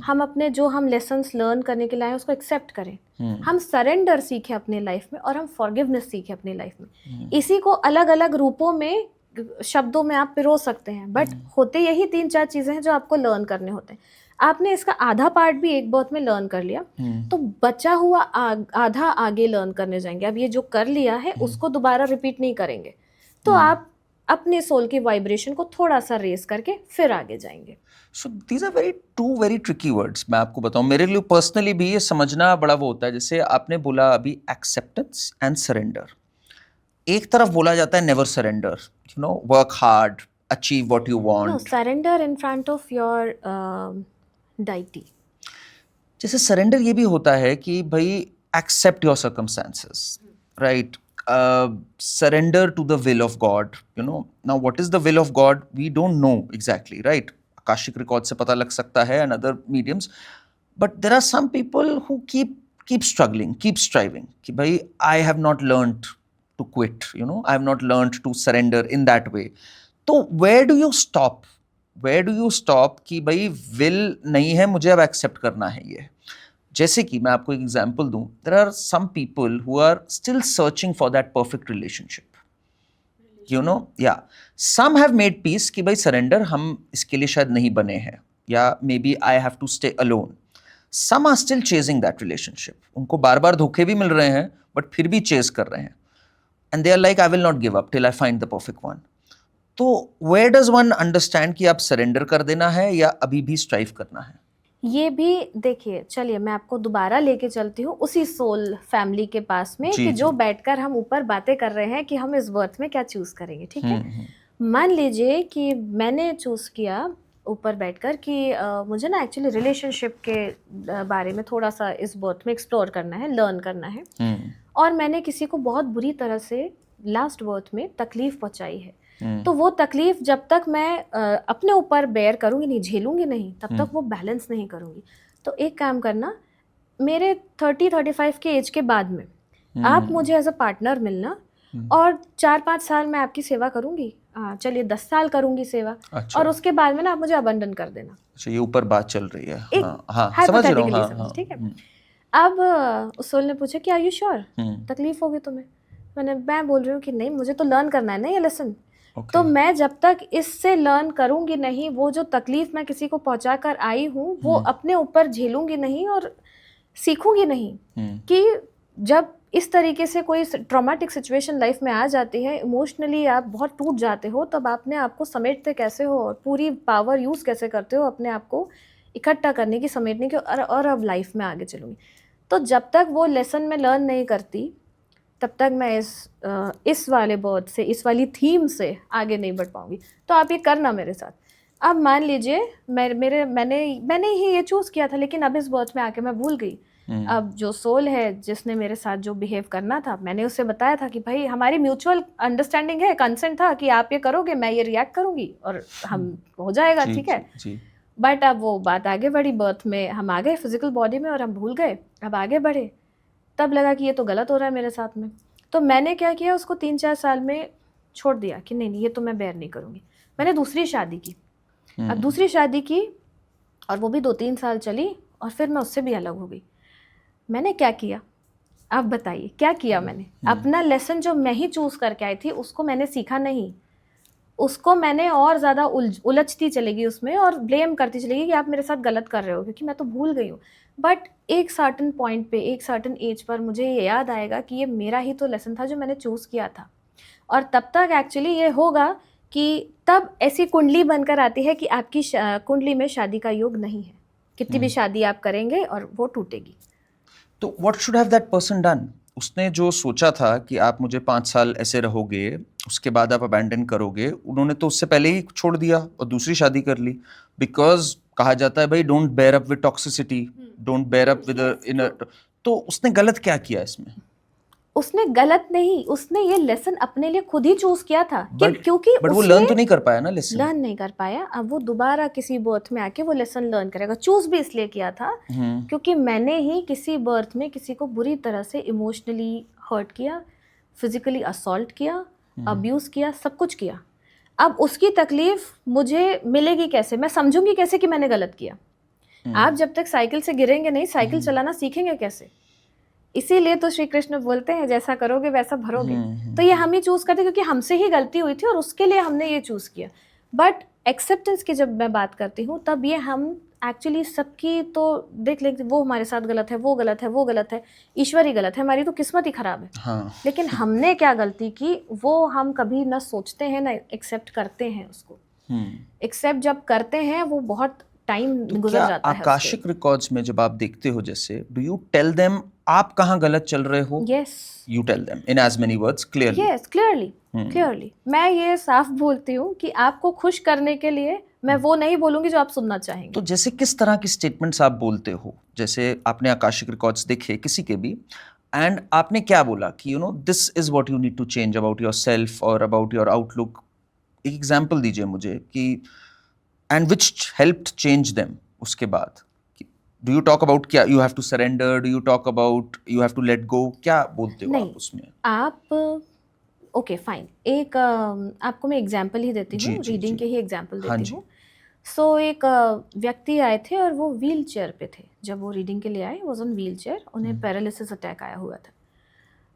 हम अपने जो हम लेसन्स लर्न करने के लिए आए उसको एक्सेप्ट करें। हम सरेंडर सीखें अपने लाइफ में और हम फॉरगिवनेस सीखें अपनी लाइफ में। इसी को अलग अलग रूपों में, शब्दों में आप पिरो सकते हैं, बट होते यही 3-4 चीज़ें हैं जो आपको लर्न करने होते हैं। आपने इसका आधा पार्ट भी एक बर्थ में लर्न कर लिया, तो बचा हुआ आधा आगे लर्न करने जाएंगे। अब ये जो कर लिया है उसको दोबारा रिपीट नहीं करेंगे, तो आप अपने सोल की वाइब्रेशन को थोड़ा सा रेस करके फिर आगे जाएंगे। So these are two very tricky words. मैं आपको बताऊं, मेरे लिए पर्सनली भी ये समझना बड़ा वो होता है। जैसे आपने बोला अभी एक्सेप्टेंस एंड सरेंडर, एक तरफ बोला जाता है never surrender, you know, work hard, achieve what you want. Surrender in front of your deity. जैसे सरेंडर ये भी होता है कि भाई accept your circumstances, right? surrender to the will of God. Now what is the will of God? We don't know exactly, right? Akashic record se pata lag sakta hai and other mediums, but there are some people who keep struggling, keep striving. Ki bhai, I have not learned to quit. I have not learned to surrender in that way. तो where do you stop? Where do you stop कि भाई will नहीं है, मुझे अब accept करना है ये. जैसे कि मैं आपको एक एग्जाम्पल दूं, there are some people who are still searching for that perfect relationship. Yeah. Some have made peace कि भाई surrender हम इसके लिए शायद नहीं बने हैं, या maybe I have to stay alone. Some are still chasing that relationship. उनको बार बार धोखे भी मिल रहे हैं, but फिर भी chase कर रहे हैं. And they are like, I will not give up till I find the perfect one. तो where does one understand कि आप surrender कर देना है या अभी भी strive करना है? ये भी देखिए, चलिए मैं आपको दोबारा लेके चलती हूँ उसी सोल फैमिली के पास में कि जो बैठकर हम ऊपर बातें कर रहे हैं कि हम इस बर्थ में क्या चूज करेंगे. ठीक है, मान लीजिए कि मैंने चूज किया ऊपर बैठकर कि मुझे ना एक्चुअली रिलेशनशिप के बारे में थोड़ा सा इस बर्थ में एक्सप्लोर करना है, लर्न करना है. और मैंने किसी को बहुत बुरी तरह से लास्ट बर्थ में तकलीफ पहुंचाई है. तो वो तकलीफ जब तक मैं अपने ऊपर बेयर करूंगी नहीं, झेलूंगी नहीं, तब तक वो बैलेंस नहीं करूंगी. तो एक काम करना, मेरे 30-35 के एज के बाद में आप मुझे एज अ पार्टनर मिलना और 4-5 साल मैं आपकी सेवा करूंगी. चलिए 10 साल करूंगी सेवा. अच्छा. और उसके बाद में ना आप मुझे अबंडन कर देना. अच्छा, ये ऊपर बात चल रही है. समझ रहा हूं. ठीक है. अब उस सोल ने पूछा कि आर यू श्योर, तकलीफ होगी तुम्हें? मैं बोल रही हूँ कि नहीं, मुझे तो लर्न करना है ना ये लेसन. तो मैं जब तक इससे लर्न करूंगी नहीं, वो जो तकलीफ मैं किसी को पहुंचा कर आई हूँ वो अपने ऊपर झेलूंगी नहीं और सीखूंगी नहीं कि जब इस तरीके से कोई ट्रॉमेटिक सिचुएशन लाइफ में आ जाती है, इमोशनली आप बहुत टूट जाते हो, तब आपने आपको समेटते कैसे हो और पूरी पावर यूज़ कैसे करते हो अपने आप को इकट्ठा करने की, समेटने की, और अब लाइफ में आगे चलूँगी. तो जब तक वो लेसन मैं लर्न नहीं करती तब तक मैं इस वाले बर्थ से, इस वाली थीम से आगे नहीं बढ़ पाऊंगी. तो आप ये करना मेरे साथ. अब मान लीजिए मैंने ही ये चूज़ किया था, लेकिन अब इस बर्थ में आके मैं भूल गई. अब जो सोल है जिसने मेरे साथ जो बिहेव करना था, मैंने उससे बताया था कि भाई हमारी म्यूचुअल अंडरस्टैंडिंग है, कंसेंट था कि आप ये करोगे, मैं ये रिएक्ट करूंगी और हम हो जाएगा. ठीक है. बट अब वो बात आगे बढ़ी, बर्थ में हम आ गए फिजिकल बॉडी में और हम भूल गए. अब आगे बढ़े, तब लगा कि ये तो गलत हो रहा है मेरे साथ में. तो मैंने क्या किया, उसको 3-4 साल में छोड़ दिया कि नहीं ये तो मैं बेयर नहीं करूँगी. मैंने दूसरी शादी की. अब दूसरी शादी की और वो भी 2-3 साल चली और फिर मैं उससे भी अलग हो गई. मैंने क्या किया, आप बताइए क्या किया मैंने? अपना लेसन जो मैं ही चूज़ करके आई थी उसको मैंने सीखा नहीं, उसको मैंने और ज़्यादा उलझती चलेगी उसमें और ब्लेम करती चलेगी कि आप मेरे साथ गलत कर रहे हो क्योंकि मैं तो भूल गई हूँ. बट एक सर्टन पॉइंट पे, एक सर्टन एज पर मुझे ये याद आएगा कि ये मेरा ही तो लेसन था जो मैंने चूज़ किया था. और तब तक एक्चुअली ये होगा कि तब ऐसी कुंडली बनकर आती है कि आपकी कुंडली में शादी का योग नहीं है. कितनी भी शादी आप करेंगे और वो टूटेगी. तो what should have that person done? उसने जो सोचा था कि आप मुझे 5 साल ऐसे रहोगे, उसके बाद आप अबैंडन करोगे, उन्होंने तो उससे पहले ही छोड़ दिया और दूसरी शादी कर ली. बिकॉज कहा जाता है भाई don't bear up with toxicity, don't bear up with inner. तो उसने गलत क्या किया इसमें? उसने गलत नहीं, उसने ये लेसन अपने लिए खुद ही चूज किया था. क्योंकि बट वो लर्न तो नहीं कर पाया ना, लेसन लर्न नहीं कर पाया. अब वो दोबारा किसी बर्थ में आके वो लेसन लर्न करेगा. चूज भी इसलिए किया था क्योंकि मैंने ही किसी बर्थ में किसी को बुरी तरह से इमोशनली हर्ट किया, फिजिकली असॉल्ट किया, अब्यूज किया, सब कुछ किया. अब उसकी तकलीफ मुझे मिलेगी कैसे? मैं समझूंगी कैसे कि मैंने गलत किया? आप जब तक साइकिल से गिरेंगे नहीं, साइकिल चलाना सीखेंगे कैसे? इसीलिए तो श्री कृष्ण बोलते हैं जैसा करोगे वैसा भरोगे. तो ये हम ही चूज करते क्योंकि हमसे ही गलती हुई थी और उसके लिए हमने ये चूज किया. बट एक्सेप्टेंस की जब मैं बात करती हूँ तब ये हम एक्चुअली सबकी तो देख लेते, वो हमारे साथ गलत है, वो गलत है, वो गलत है, ईश्वर ही गलत है, हमारी तो किस्मत ही खराब है. हाँ. लेकिन हमने क्या गलती की वो हम कभी ना सोचते हैं ना एक्सेप्ट करते हैं उसको. एक्सेप्ट जब करते हैं वो बहुत टाइम गुजर जाता है. आकाशिक रिकॉर्ड्स में जब आप देखते हो, जैसे डू यू टेल देम आप कहाँ गलत चल रहे हो? Yes, you tell them in as many words clearly. Yes, clearly. मैं ये साफ बोलती हूँ कि आपको खुश करने के लिए मैं वो नहीं बोलूंगी जो आप सुनना चाहेंगे. तो जैसे किस तरह की स्टेटमेंट्स आप बोलते हो? जैसे आपने आकाशिक रिकॉर्ड्स देखे किसी के भी, एंड आपने क्या बोला कि this is what you need to change about yourself और अबाउट योर आउटलुक? एक एग्जाम्पल दीजिए मुझे कि and which helped change them उसके बाद। डू यू टॉक अबाउट क्या you have to surrender, do you talk about you have to let go, क्या बोलते हो नहीं, आप उसमें? आप ओके फाइन, एक आपको मैं एग्जांपल ही देती जी, हूँ, जी, रीडिंग जी। के ही एग्जांपल हाँ देती जी। हूँ। सो एक व्यक्ति आए थे और वो व्हील चेयर पे थे। जब वो रीडिंग के लिए आए, वॉज ऑन व्हील चेयर, उन्हें पैरालिसिस अटैक आया हुआ था।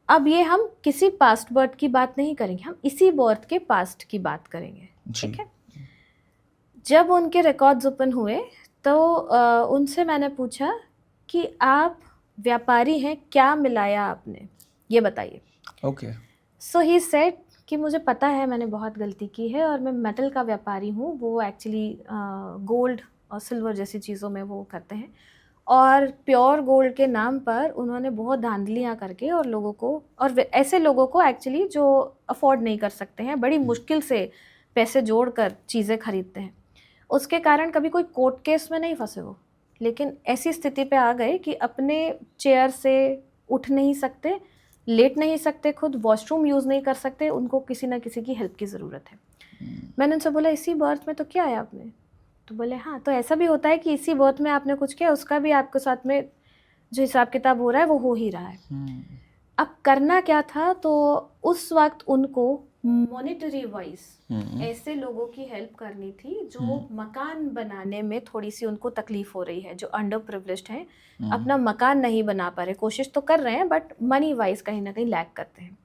अब ये हम किसी पास्ट बर्थ की बात नहीं करेंगे, हम इसी बर्थ के पास्ट की बात करेंगे, जी। ठीक है। जब उनके रिकॉर्ड्स ओपन हुए तो उनसे मैंने पूछा कि आप व्यापारी हैं, क्या मिलाया आपने, ये बताइए। ओके। सो ही सेड कि मुझे पता है मैंने बहुत गलती की है और मैं मेटल का व्यापारी हूँ। वो एक्चुअली गोल्ड और सिल्वर जैसी चीज़ों में वो करते हैं, और प्योर गोल्ड के नाम पर उन्होंने बहुत धांधलियाँ करके और लोगों को, और ऐसे लोगों को एक्चुअली जो अफोर्ड नहीं कर सकते हैं, बड़ी मुश्किल से पैसे जोड़ कर चीज़ें खरीदते हैं, उसके कारण कभी कोई कोर्ट केस में नहीं फंसे वो, लेकिन ऐसी स्थिति पे आ गए कि अपने चेयर से उठ नहीं सकते, लेट नहीं सकते, खुद वॉशरूम यूज़ नहीं कर सकते, उनको किसी ना किसी की हेल्प की ज़रूरत है। मैंने उनसे बोला इसी बर्थ में तो क्या है आपने? तो बोले हाँ, तो ऐसा भी होता है कि इसी बर्थ में आपने कुछ किया, उसका भी आपके साथ में जो हिसाब किताब हो रहा है वो हो ही रहा है। अब करना क्या था, तो उस वक्त उनको मॉनेटरी वाइज ऐसे लोगों की हेल्प करनी थी जो मकान बनाने में थोड़ी सी उनको तकलीफ हो रही है, जो अंडर प्रिविलेज्ड हैं, अपना मकान नहीं बना पा रहे, कोशिश तो कर रहे हैं बट मनी वाइज कहीं ना कहीं लैग करते हैं,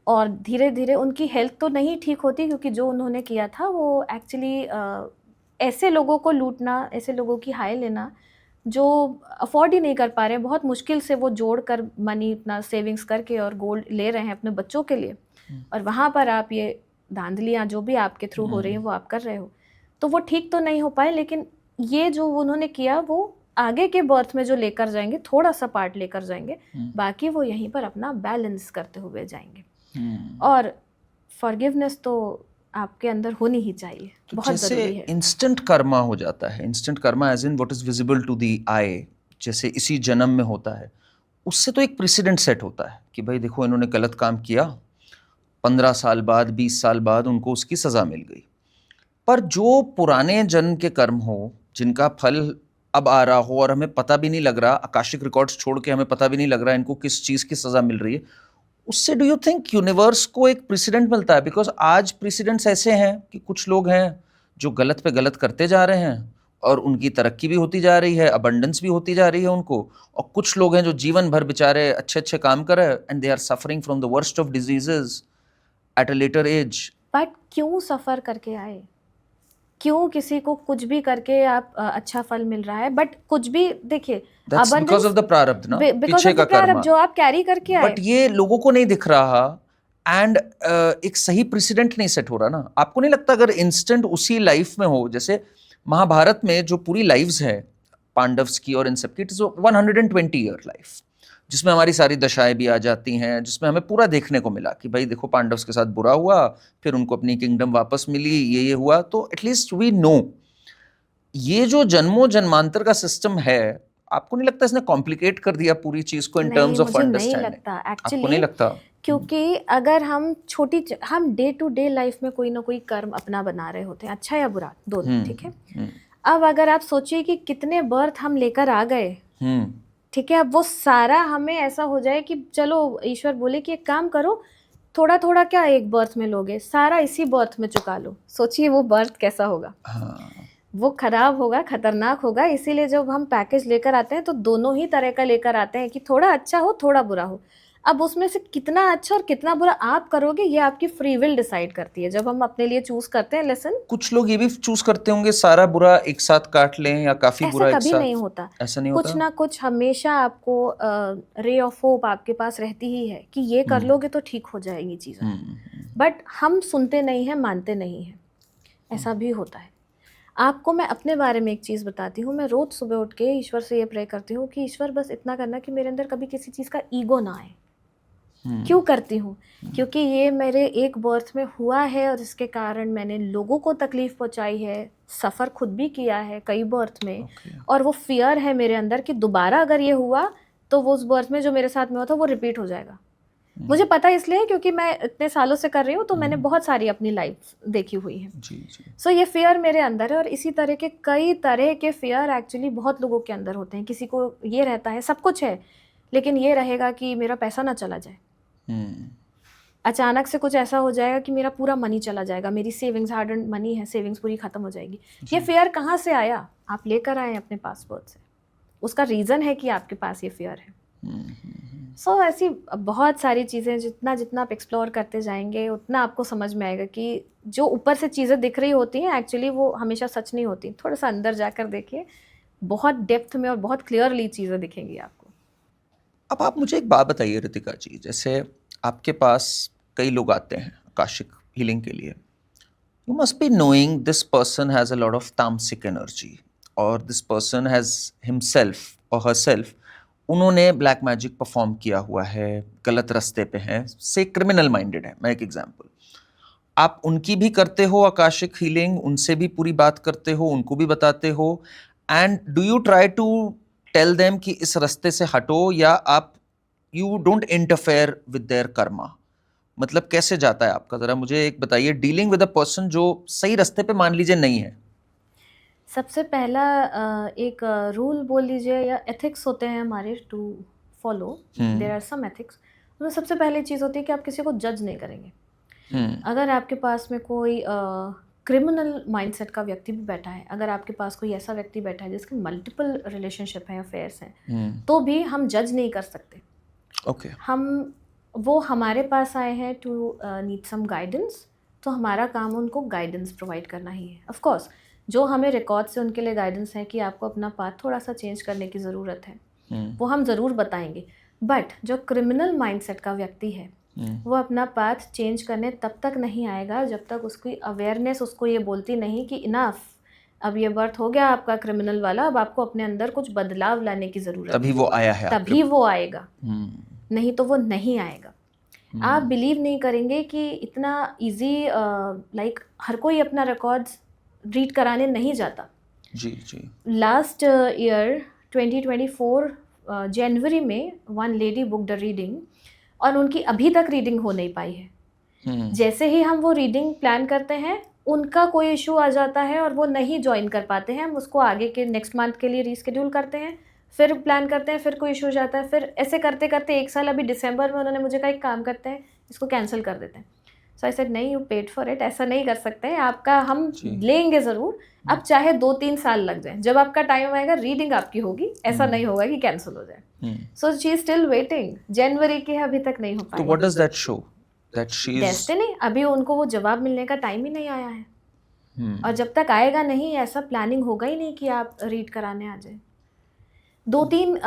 और धीरे धीरे उनकी हेल्थ तो नहीं ठीक होती, क्योंकि जो उन्होंने किया था वो एक्चुअली ऐसे लोगों को लूटना, ऐसे लोगों की हाय लेना जो अफोर्ड ही नहीं कर पा रहे हैं, बहुत मुश्किल से वो जोड़ कर मनी अपना सेविंग्स करके और गोल्ड ले रहे हैं अपने बच्चों के लिए, और वहाँ पर आप ये धांधलियाँ जो भी आपके थ्रू हो रही हैं वो आप कर रहे हो, तो वो ठीक तो नहीं हो पाए। लेकिन ये जो उन्होंने किया वो आगे के बर्थ में जो लेकर जाएंगे, थोड़ा सा पार्ट लेकर जाएंगे, बाकी वो यहीं पर अपना बैलेंस करते हुए जाएंगे। और फॉरगिवनेस तो आपके अंदर होनी ही चाहिए, तो बहुत जैसे ज़रूरी है। इंस्टेंट कर्मा हो जाता है, instant karma as in what is visible to the eye, जैसे इसी जन्म में होता है, उससे तो एक प्रेसिडेंट सेट होता है कि भाई देखो इन्होंने गलत काम किया, 15 साल बाद 20 साल बाद उनको उसकी सज़ा मिल गई। पर जो पुराने जन्म के कर्म हो, जिनका फल अब आ रहा हो और हमें पता भी नहीं लग रहा, आकाशिक रिकॉर्ड्स छोड़ के हमें पता भी नहीं लग रहा इनको किस चीज़ की सज़ा मिल रही है, उससे डू यू थिंक यूनिवर्स को एक प्रेसिडेंट मिलता है? बिकॉज आज प्रेसिडेंट्स ऐसे हैं कि कुछ लोग हैं जो गलत पे गलत करते जा रहे हैं और उनकी तरक्की भी होती जा रही है, अबंडेंस भी होती जा रही है उनको, और कुछ लोग हैं जो जीवन भर बेचारे अच्छे अच्छे काम कर रहे हैं and they are suffering from the worst of diseases at a later age. But क्यों सफ़र करके आए? क्यों किसी को कुछ भी करके आप अच्छा फल मिल रहा है, बट कुछ भी देखिए, दैट्स बिकॉज ऑफ द प्रारब्ध ना, बिकॉज पीछे ऑफ का द प्रारब्ध कर्मा। जो आप कैरी करके आए। बट ये लोगों को नहीं दिख रहा एंड एक सही प्रेसिडेंट नहीं सेट हो रहा ना। आपको नहीं लगता अगर इंस्टेंट उसी लाइफ में हो, जैसे महाभारत में जो पूरी लाइव्स है पांडव्स की और इन सब की, इट इज 120 ईयर लाइफ, जिसमें हमारी सारी दशाएं भी आ जाती हैं, जिसमें हमें पूरा देखने को मिला कि भाई देखो पांडव्स के साथ बुरा हुआ, फिर उनको अपनी किंगडम वापस मिली, ये हुआ, तो एटलीस्ट वी नो। ये जो जन्मों जन्मांतर का सिस्टम है, आपको नहीं लगता इसने कॉम्प्लिकेट कर दिया पूरी चीज को इन टर्म्स ऑफ मुझे नहीं अंडरस्टैंडिंग? लगता आपको नहीं एक्चुअली, लगता? क्योंकि अगर हम हम डे टू डे लाइफ में कोई ना कोई कर्म अपना बना रहे होते हैं, अच्छा या बुरा दोनों, ठीक है। अब अगर आप सोचिए कि कितने बर्थ हम लेकर आ गए, ठीक है, अब वो सारा हमें ऐसा हो जाए कि चलो ईश्वर बोले कि एक काम करो, थोड़ा थोड़ा क्या एक बर्थ में लोगे, सारा इसी बर्थ में चुका लो, सोचिए वो बर्थ कैसा होगा। वो खराब होगा, खतरनाक होगा। इसीलिए जब हम पैकेज लेकर आते हैं तो दोनों ही तरह का लेकर आते हैं कि थोड़ा अच्छा हो, थोड़ा बुरा हो। अब उसमें से कितना अच्छा और कितना बुरा आप करोगे, ये आपकी फ्री विल डिसाइड करती है। जब हम अपने लिए चूज करते हैं लेसन, कुछ लोग ये भी चूज करते होंगे सारा बुरा एक साथ काट लें या काफी बुरा एक ऐसा कभी साथ। नहीं होता। ऐसा नहीं कुछ होता? ना कुछ हमेशा आपको रे ऑफ होप आपके पास रहती ही है कि ये कर लोगे तो ठीक हो जाएंगी चीज़ें। बट हम सुनते नहीं हैं, मानते नहीं हैं, ऐसा भी होता है। आपको मैं अपने बारे में एक चीज़ बताती हूँ। मैं रोज़ सुबह उठ के ईश्वर से ये प्रे करती हूँ कि ईश्वर बस इतना करना कि मेरे अंदर कभी किसी चीज़ का ईगो ना आए। क्यों करती हूँ? क्योंकि ये मेरे एक बर्थ में हुआ है और इसके कारण मैंने लोगों को तकलीफ़ पहुँचाई है, सफ़र खुद भी किया है कई बर्थ में, और वो फियर है मेरे अंदर कि दोबारा अगर ये हुआ तो वो उस बर्थ में जो मेरे साथ में हुआ था वो रिपीट हो जाएगा। मुझे पता इसलिए क्योंकि मैं इतने सालों से कर रही हूँ, तो मैंने बहुत सारी अपनी लाइफ देखी हुई है। जी जी। सो ये फियर मेरे अंदर है, और इसी तरह के कई तरह के फियर एक्चुअली बहुत लोगों के अंदर होते हैं। किसी को ये रहता है, सब कुछ है, लेकिन ये रहेगा कि मेरा पैसा ना चला जाए, अचानक से कुछ ऐसा हो जाएगा कि मेरा पूरा मनी चला जाएगा, मेरी सेविंग्स, हार्ड अर्न्ड मनी है, सेविंग्स पूरी खत्म हो जाएगी। ये फियर कहाँ से आया? आप लेकर आए अपने पासपोर्ट से, उसका रीज़न है कि आपके पास ये फियर है। सो ऐसी बहुत सारी चीज़ें, जितना जितना आप एक्सप्लोर करते जाएंगे उतना आपको समझ में आएगा कि जो ऊपर से चीज़ें दिख रही होती हैं एक्चुअली वो हमेशा सच नहीं होती। थोड़ा सा अंदर जाकर देखिए, बहुत डेप्थ में और बहुत क्लियरली चीज़ें दिखेंगी आपको। अब आप मुझे एक बात बताइए रितिका जी, जैसे आपके पास कई लोग आते हैं आकाशिक हीलिंग के लिए, you must be knowing this person has a lot of तामसिक एनर्जी, और दिस पर्सन हैज़ हिमसेल्फ और हरसेल्फ, उन्होंने ब्लैक मैजिक परफॉर्म किया हुआ है, गलत रास्ते पे हैं, से क्रिमिनल माइंडेड है। मैं एक एग्जांपल, आप उनकी भी करते हो आकाशिक हीलिंग, उनसे भी पूरी बात करते हो, उनको भी बताते हो, and do you try to tell them कि इस रास्ते से हटो, या आप you don't interfere with their karma? मतलब कैसे जाता है आपका, जरा मुझे एक बताइए, डीलिंग विद अ पर्सन जो सही रास्ते पे मान लीजिए नहीं है। सबसे पहला एक रूल बोल लीजिए या एथिक्स होते हैं हमारे to follow, there are some ethics. उसमें सबसे पहली चीज़ होती है कि आप किसी को जज नहीं करेंगे। अगर आपके पास में कोई क्रिमिनल माइंडसेट का व्यक्ति भी बैठा है, अगर आपके पास कोई ऐसा व्यक्ति बैठा है जिसके मल्टीपल रिलेशनशिप हैं, अफेयर्स हैं, तो भी हम जज नहीं कर सकते। ओके। वो हमारे पास आए हैं टू नीड सम गाइडेंस, तो हमारा काम उनको गाइडेंस प्रोवाइड करना ही है। ऑफ कोर्स जो हमें रिकॉर्ड से उनके लिए गाइडेंस है कि आपको अपना पाथ थोड़ा सा चेंज करने की ज़रूरत है, वो हम ज़रूर बताएंगे। बट जो क्रिमिनल माइंडसेट का व्यक्ति है, वो अपना पाथ चेंज करने तब तक नहीं आएगा जब तक उसकी अवेयरनेस उसको ये बोलती नहीं कि इनफ, अब ये बर्थ हो गया आपका क्रिमिनल वाला, अब आपको अपने अंदर कुछ बदलाव लाने की ज़रूरत है। तभी वो आया है, तभी वो आएगा, नहीं तो वो नहीं आएगा। आप बिलीव नहीं करेंगे कि इतना इजी, लाइक हर कोई अपना रिकॉर्ड्स रीड कराने नहीं जाता। जी जी। लास्ट ईयर 2024 जनवरी में one lady booked a reading, और उनकी अभी तक रीडिंग हो नहीं पाई है। जैसे ही हम वो रीडिंग प्लान करते हैं, उनका कोई इशू आ जाता है और वो नहीं ज्वाइन कर पाते हैं। हम उसको आगे के नेक्स्ट मंथ के लिए रीस्केड्यूल करते हैं, फिर प्लान करते हैं, फिर कोई इशू हो जाता है, फिर ऐसे करते करते 1 साल, अभी दिसंबर में उन्होंने मुझे कहा एक काम करते हैं, इसको कैंसिल कर देते हैं। सो आई सेड नहीं, यू पेड फॉर इट, ऐसा नहीं कर सकते हैं, आपका हम लेंगे ज़रूर, अब चाहे 2-3 साल लग जाए, जब आपका टाइम आएगा रीडिंग आपकी होगी, ऐसा नहीं होगा कि कैंसिल हो जाए। So she is still waiting, जनवरी की है, अभी तक नहीं हो पाया। तो what does that show? That she is destiny, अभी उनको वो जवाब मिलने का टाइम ही नहीं आया है। और जब तक आएगा नहीं, ऐसा प्लानिंग होगा ही नहीं कि आप रीड कराने आ जाए। 2-3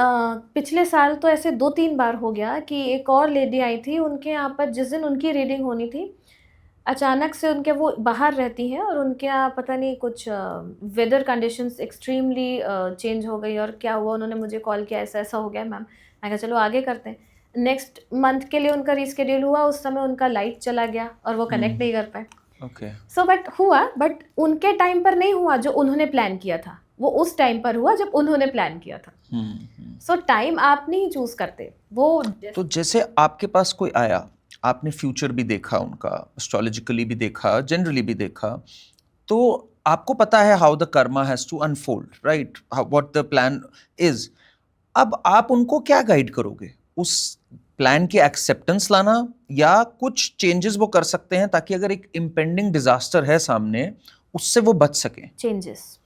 पिछले साल तो ऐसे 2-3 बार हो गया कि एक और लेडी आई थी, उनके यहाँ पर जिस दिन उनकी रीडिंग होनी थी, अचानक से उनके, वो बाहर रहती हैं और उनके यहाँ पता नहीं कुछ वेदर कंडीशंस एक्सट्रीमली चेंज हो गई, और क्या हुआ, उन्होंने मुझे कॉल किया, ऐसा ऐसा हो गया मैम। मैं कहा चलो आगे करते हैं। नेक्स्ट मंथ के लिए उनका रीस्केड्यूल हुआ, उस समय उनका लाइट चला गया और वो कनेक्ट नहीं कर पाए। ओके। सो बट हुआ, बट उनके टाइम पर नहीं हुआ जो उन्होंने प्लान किया था, वो उस टाइम पर हुआ जब उन्होंने प्लान किया था। सो टाइम आप नहीं चूज करते, वो तो जैसे आपके पास कोई आया, आपने फ्यूचर भी देखा उनका, एस्ट्रोलॉजिकली भी देखा, जनरली भी देखा, तो आपको पता है how the karma has to unfold, right, what the plan is. अब आप उनको क्या गाइड करोगे? उस प्लान की एक्सेप्टेंस लाना, या कुछ चेंजेस वो कर सकते हैं ताकि अगर एक इम्पेंडिंग डिजास्टर है सामने, उससे वो बच सके? चेंजेस।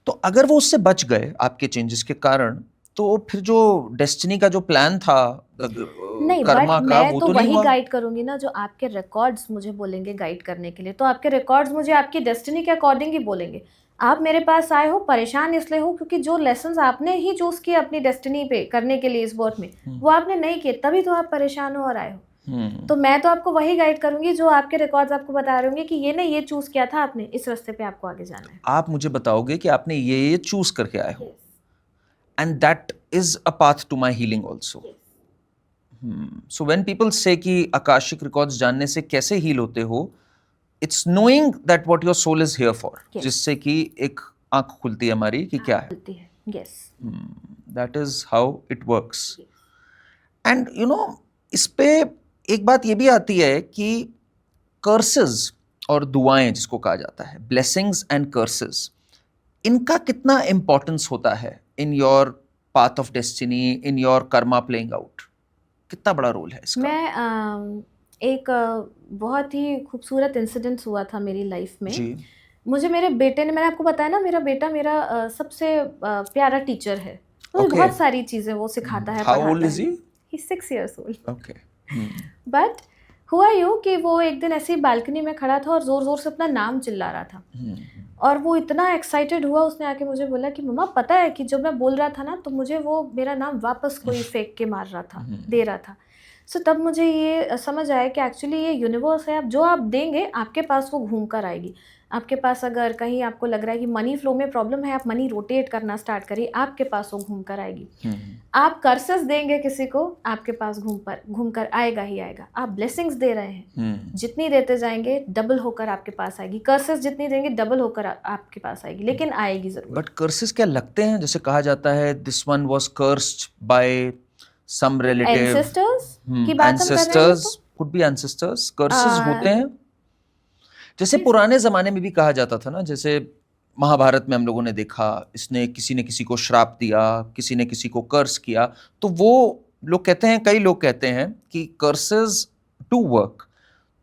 तो अगर वो उससे बच गए आपके चेंजेस के कारण, तो फिर जो डेस्टिनी का जो प्लान था नहीं, कर्मा बट का, मैं वो तो तो नहीं वही हुआ। गाइड करूंगी ना जो आपके रिकॉर्ड्स मुझे बोलेंगे गाइड करने के लिए, तो आपके रिकॉर्ड्स मुझे आपकी डेस्टिनी के अकॉर्डिंग ही बोलेंगे। आप मेरे पास आए हो परेशान इसलिए हो क्योंकि जो लेसन्स आपने ही चूज किए अपनी डेस्टिनी पे करने के लिए इस बर्थ में, वो आपने नहीं किए, तभी तो आप परेशान हो और आए हो। तो मैं तो आपको वही गाइड करूंगी जो आपके रिकॉर्ड्स आपको बता रहे होंगे कि ये नहीं, ये चूज किया था आपने, इस रास्ते पे आपको आगे जाना है। आप मुझे बताओगे कि आपने ये चूज करके आए हो, and that is a path to my healing also. So when people say कि आकाशिक रिकॉर्ड्स जानने से कैसे हील होते हो, it's knowing that what your soul is here for, जिससे कि एक आंख खुलती है हमारी कि क्या है। खुलती है, yes, that is how it works. And इस पे एक बात ये भी आती है कि कर्सेस और दुआएं जिसको कहा जाता है, ब्लेसिंग्स एंड कर्सेस, इनका कितना इम्पोर्टेंस होता है in your path of destiny, in your Karma playing out? कितना बड़ा रोल है इसका? मैं एक बहुत ही खूबसूरत इंसिडेंट हुआ था मेरी लाइफ में. जी. मुझे मेरे बेटे ने, मैंने आपको बताया ना, मेरा बेटा मेरा सबसे प्यारा टीचर है. मुझे Okay. बहुत सारी चीज़ें वो सिखाता है, How पढ़ाता old is है. he? He's 6 years old. Okay. But हुआ यूँ कि वो एक दिन ऐसे ही बालकनी में खड़ा था और ज़ोर ज़ोर से अपना नाम चिल्ला रहा था. और वो इतना एक्साइटेड हुआ, उसने आके मुझे बोला कि मम्मा पता है कि जब मैं बोल रहा था ना तो मुझे वो मेरा नाम वापस कोई फेंक के मार रहा था, दे रहा था. सो तब मुझे ये समझ आया कि एक्चुअली ये यूनिवर्स है. आप जो आप देंगे आपके पास वो घूम कर आएगी. आपके पास अगर कहीं आपको लग रहा है कि मनी फ्लो में प्रॉब्लम है, आप मनी रोटेट करना स्टार्ट करिए, आपके पास वो घूम कर आएगी. आप कर्सेस देंगे किसी को, आपके पास घूम कर आएगा ही आएगा. आप ब्लेसिंग्स दे रहे हैं, जितनी देते जाएंगे डबल होकर आपके पास आएगी. कर्सेस जितनी देंगे डबल होकर आपके पास आएगी, लेकिन आएगी जरूर. बट कर्सेस क्या लगते हैं? जैसे कहा जाता है this one was cursed by some relative. Ancestors की बात हम कर रहे हैं. Ancestors, could be ancestors. Curses होते हैं. जैसे पुराने ज़माने में भी कहा जाता था ना, जैसे महाभारत में हम लोगों ने देखा, इसने किसी ने किसी को श्राप दिया, किसी ने किसी को कर्स किया. तो वो लोग कहते हैं, कई लोग कहते हैं कि कर्सेस डू वर्क.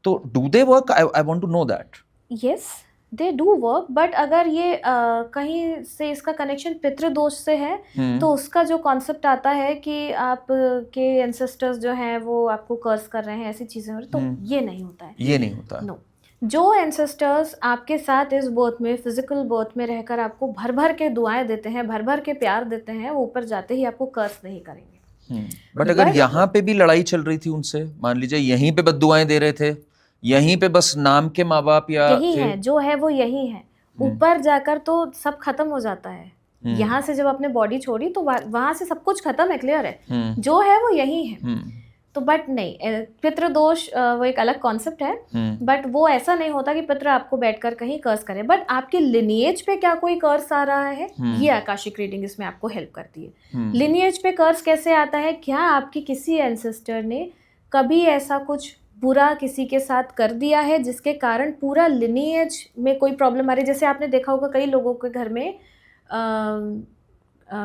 तो do they work? I want to know that. Yes, they do work. But अगर ये कहीं से इसका कनेक्शन पितृदोष से है तो उसका जो कॉन्सेप्ट आता है कि आप के एंसेस्टर्स जो हैं वो आपको कर्स कर रहे हैं, ऐसी चीज़ें हो रही, तो ये नहीं होता है. ये नहीं होता. नो. जो एंसेस्टर्स आपके साथ इस बर्थ में, फिजिकल बर्थ में रहकर आपको भर भर के दुआएं देते हैं, भर भर के प्यार देते हैं, वो ऊपर जाते ही आपको कर्स नहीं करेंगे. बट अगर यहाँ पे भी लड़ाई चल रही थी उनसे, मान लीजिए यहीं पे बद्दुआएं दे रहे थे, यहीं पे बस नाम के माँ बाप या यही है जो है वो यही है. ऊपर जाकर तो सब खत्म हो जाता है. यहाँ से जब आपने बॉडी छोड़ी तो वहां से सब कुछ खत्म है, क्लियर है. जो है वो यही है. तो बट नहीं, पितृदोष वो एक अलग कॉन्सेप्ट है. बट वो ऐसा नहीं होता कि पितृ आपको बैठकर कहीं कर्स करे. बट आपके लिनिएज पे क्या कोई कर्स आ रहा है, ये आकाशिक रीडिंग इसमें आपको हेल्प करती है. लिनिएज पे कर्स कैसे आता है? क्या आपकी किसी एंसेस्टर ने कभी ऐसा कुछ बुरा किसी के साथ कर दिया है जिसके कारण पूरा लिनिएज में कोई प्रॉब्लम आ रही है? जैसे आपने देखा होगा कई लोगों के घर में,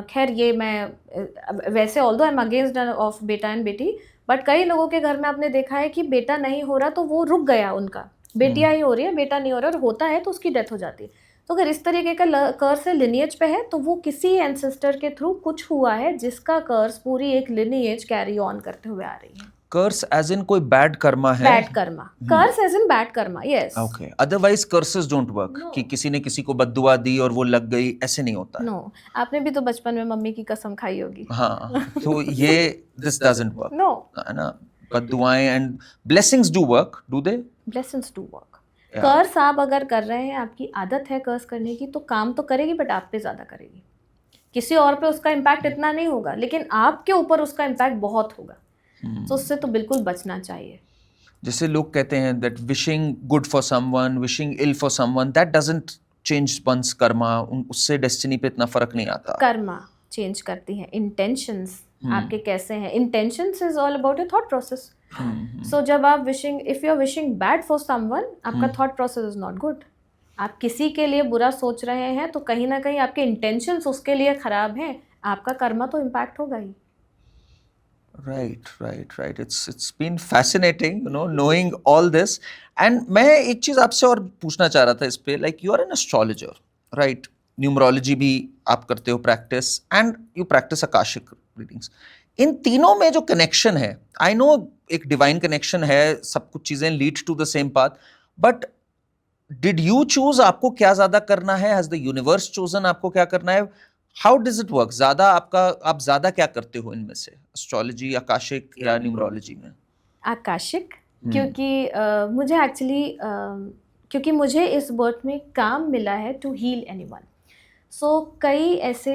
खैर ये मैं वैसे although I am against of बेटा एंड बेटी, बट कई लोगों के घर में आपने देखा है कि बेटा नहीं हो रहा तो वो रुक गया उनका, बेटियां ही हो रही है, बेटा नहीं हो रहा, और होता है तो उसकी डेथ हो जाती है. तो अगर इस तरीके का कर्स है लिनिएज पे है तो वो किसी एंसेस्टर के थ्रू कुछ हुआ है जिसका कर्स पूरी एक लिनिएज कैरी ऑन करते हुए आ रही है. कर्स एज इन कोई बैड कर्मा है? Bad karma. Curse as in bad karma. Yes. Okay. Otherwise curses don't work. कि किसी ने किसी को बद्दुआ दी और वो लग गई, ऐसे नहीं होता. नो. आपने भी तो बचपन में मम्मी की कसम खाई होगी. हाँ. तो ये दिस डजंट वर्क. नो. है ना. बद्दुआएं and blessings do work. Do they? Blessings do work. Curse आप अगर कर रहे हैं, आपकी आदत है कर्स करने की, तो काम तो करेगी बट आप पे ज्यादा करेगी. किसी और पे उसका इम्पैक्ट इतना नहीं होगा, लेकिन आपके ऊपर उसका इम्पैक्ट बहुत होगा. तो उससे तो बिल्कुल बचना चाहिए. जैसे लोग कहते हैं that wishing good for someone, wishing ill for someone, that doesn't change once karma. उससे डेस्टिनी पे इतना फर्क नहीं आता. कर्मा चेंज करती है, इंटेंशंस आपके कैसे हैं. Intentions is all about your thought process. So जब आप if you are wishing bad for someone, आपका thought process is not good. आप किसी के लिए बुरा सोच रहे हैं तो कहीं ना कहीं आपके इंटेंशंस उसके लिए खराब हैं, आपका कर्मा तो इम्पैक्ट होगा ही. Right. It's been fascinating, knowing all this. And मैं एक चीज आपसे और पूछना चाह रहा था इस पे, like you are an astrologer, right? Numerology भी आप करते हो practice, and you practice akashic readings. इन तीनों में जो कनेक्शन है, आई नो एक डिवाइन कनेक्शन है, सब कुछ चीजें lead to the same path, but did you choose आपको क्या ज्यादा करना है? हैज द यूनिवर्स चोजन आपको क्या करना है? How does it work? ज्यादा आप ज्यादा क्या करते हो इनमें से, एस्ट्रोलॉजी, आकाशिक या न्यूमरोलॉजी में? आकाशिक, क्योंकि मुझे एक्चुअली क्योंकि मुझे इस बर्थ में काम मिला है टू हील एनीवन. सो कई ऐसे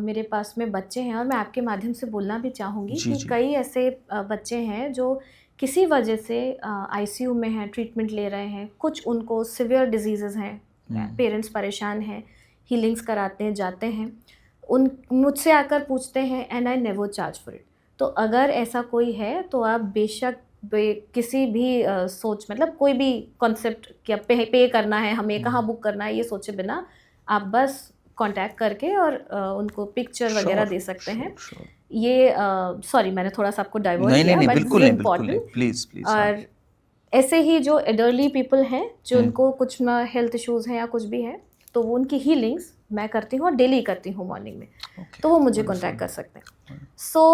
मेरे पास में बच्चे हैं, और मैं आपके माध्यम से बोलना भी चाहूँगी कि कई ऐसे बच्चे हैं जो किसी वजह से आईसीयू में हैं, ट्रीटमेंट ले रहे हैं, कुछ उनको सिवियर डिजीज़ेज़ हैं, पेरेंट्स परेशान हैं, हीलिंग्स कराते हैं, जाते हैं, उन मुझसे आकर पूछते हैं and I never charge for it. तो अगर ऐसा कोई है तो आप बेशक किसी भी सोच मतलब कोई भी कॉन्सेप्ट क्या पे करना है हमें, कहाँ बुक करना है, ये सोचे बिना आप बस कांटेक्ट करके और उनको पिक्चर वगैरह दे सकते हैं। ये सॉरी मैंने थोड़ा सा आपको डाइवर्ट किया, बट बिल्कुल दिस नहीं, इज बिल्कुल नहीं, इम्पॉर्टेंट। Please please. और ऐसे ही जो एडर्ली पीपल हैं जो उनको कुछ हेल्थ इश्यूज हैं या कुछ भी है, तो वो उनकी हीलिंग्स मैं करती हूँ और डेली करती हूँ मॉर्निंग में, तो वो मुझे कांटेक्ट कर सकते हैं। सो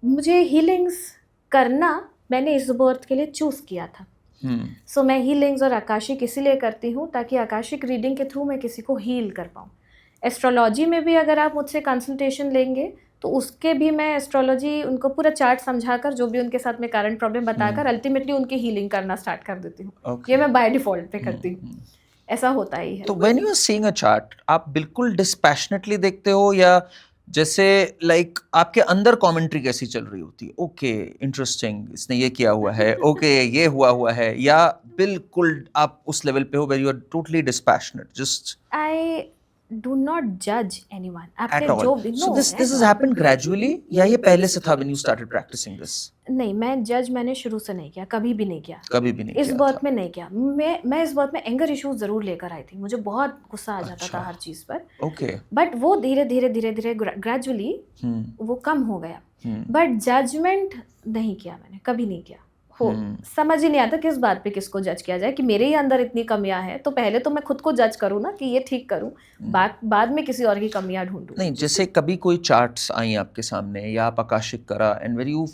मुझे हीलिंग्स करना मैंने इस बर्थ के लिए चूज़ किया था। सो मैं हीलिंग्स और आकाशिक इसीलिए करती हूँ ताकि आकाशिक रीडिंग के थ्रू मैं किसी को हील कर पाऊँ। एस्ट्रोलॉजी में भी अगर आप मुझसे कंसल्टेशन लेंगे तो उसके भी मैं एस्ट्रोलॉजी उनको पूरा चार्ट समझाकर जो भी उनके साथ में करंट प्रॉब्लम बताकर अल्टीमेटली उनकी हीलिंग करना स्टार्ट कर देती हूँ। ये मैं बाय डिफॉल्ट पे करती हूँ, ऐसा होता ही है। तो when you are seeing a chart, आप बिल्कुल डिस्पैशनेटली देखते हो या जैसे लाइक आपके अंदर कमेंट्री कैसी चल रही होती है? ओके इंटरेस्टिंग, इसने ये किया हुआ है, ओके ये हुआ है, या बिल्कुल आप उस लेवल पे हो where you are totally dispassionate, just I do not जज एनीवन। at आपने all? जो भी So this has happened gradually या ये पहले से था when you started practicing this? नहीं, मैं जज मैंने शुरू से नहीं किया, कभी भी नहीं किया, कभी भी नहीं इस किया बर्थ था। में नहीं किया। मैं इस बर्थ में एंगर इश्यूज जरूर लेकर आई थी, मुझे बहुत गुस्सा आ जाता था हर चीज़ पर, ओके, बट वो धीरे धीरे ग्रेजुअली वो कम हो गया। बट जजमेंट नहीं किया मैंने, कभी नहीं किया। हो समझ ही नहीं आता किस बात पे किसको जज किया जाए कि मेरे ही अंदर इतनी कमियां हैं, तो पहले तो मैं खुद को जज करूँ ना कि ये ठीक करूँ, बाद में किसी और की कमियां ढूंढूं। नहीं, जैसे कभी कोई चार्ट्स आई आपके सामने या आप आकाशिक करा एंड वेर यू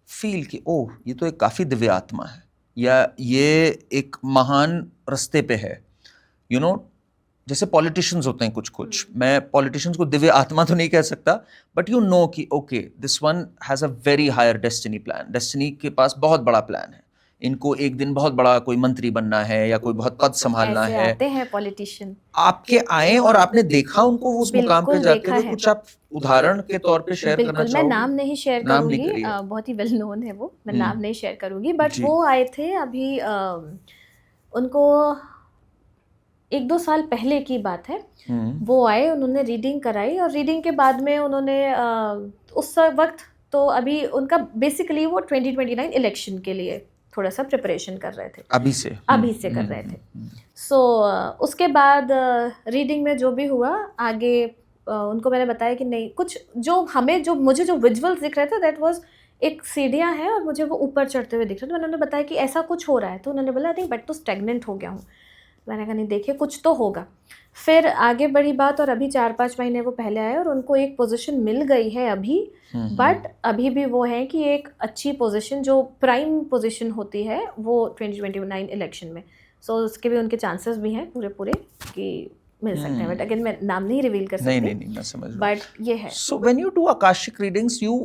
फील कि ओह ये तो एक काफ़ी दिव्य आत्मा है या ये एक महान रास्ते पे है, यू नो जैसे पॉलिटिशियंस होते हैं कुछ, मैं पॉलिटिशियंस को दिव्य आत्मा तो नहीं कह सकता, बट यू नो कि okay this one has a very higher destiny plan, destiny के पास बहुत बड़ा प्लान है, इनको एक दिन बहुत बड़ा कोई मंत्री बनना है या कोई बहुत पद संभालना ऐसे है। आते हैं पॉलिटिशियन आपके आए और आपने देखा उनको उस मुकाम पे जाते हुए, कुछ आप उदाहरण के तौर पे शेयर करना बिल्कुल, चाहोगे? मैं नाम नहीं शेयर नाम नहीं करूंगी, करिए। बहुत ही वेल नोन है वो, मैं नाम नहीं शेयर करूंगी, बट जी। वो आए थे अभी उनको 1-2 साल पहले की बात है। वो आए, उन्होंने रीडिंग कराई और रीडिंग के बाद में उन्होंने उस वक्त तो अभी उनका बेसिकली वो 2029 इलेक्शन के लिए थोड़ा सा प्रिपरेशन कर रहे थे, अभी से कर रहे थे। सो उसके बाद रीडिंग में जो भी हुआ आगे उनको मैंने बताया कि नहीं, कुछ जो मुझे जो विजुअल्स दिख रहे थे दैट वाज एक सीढ़ियाँ हैं और मुझे वो ऊपर चढ़ते हुए दिख रहे थे। मैंने उन्हें बताया कि ऐसा कुछ हो रहा है, तो उन्होंने बोला नहीं बट तो स्टेगनेंट हो गया हूँ। मैंने कहा नहीं देखिए कुछ तो होगा। फिर आगे बढ़ी बात और अभी 4-5 महीने वो पहले आए और उनको एक पोजीशन मिल गई है अभी, बट अभी भी वो है कि एक अच्छी पोजीशन जो प्राइम पोजीशन होती है वो 2029 इलेक्शन में, सो उसके भी उनके चांसेस भी हैं पूरे कि मिल सकते हैं, बट अगेन मैं नाम नहीं रिवील कर सकती। नहीं मैं समझ रहा हूँ, बट ये है। So when you do akashic readings you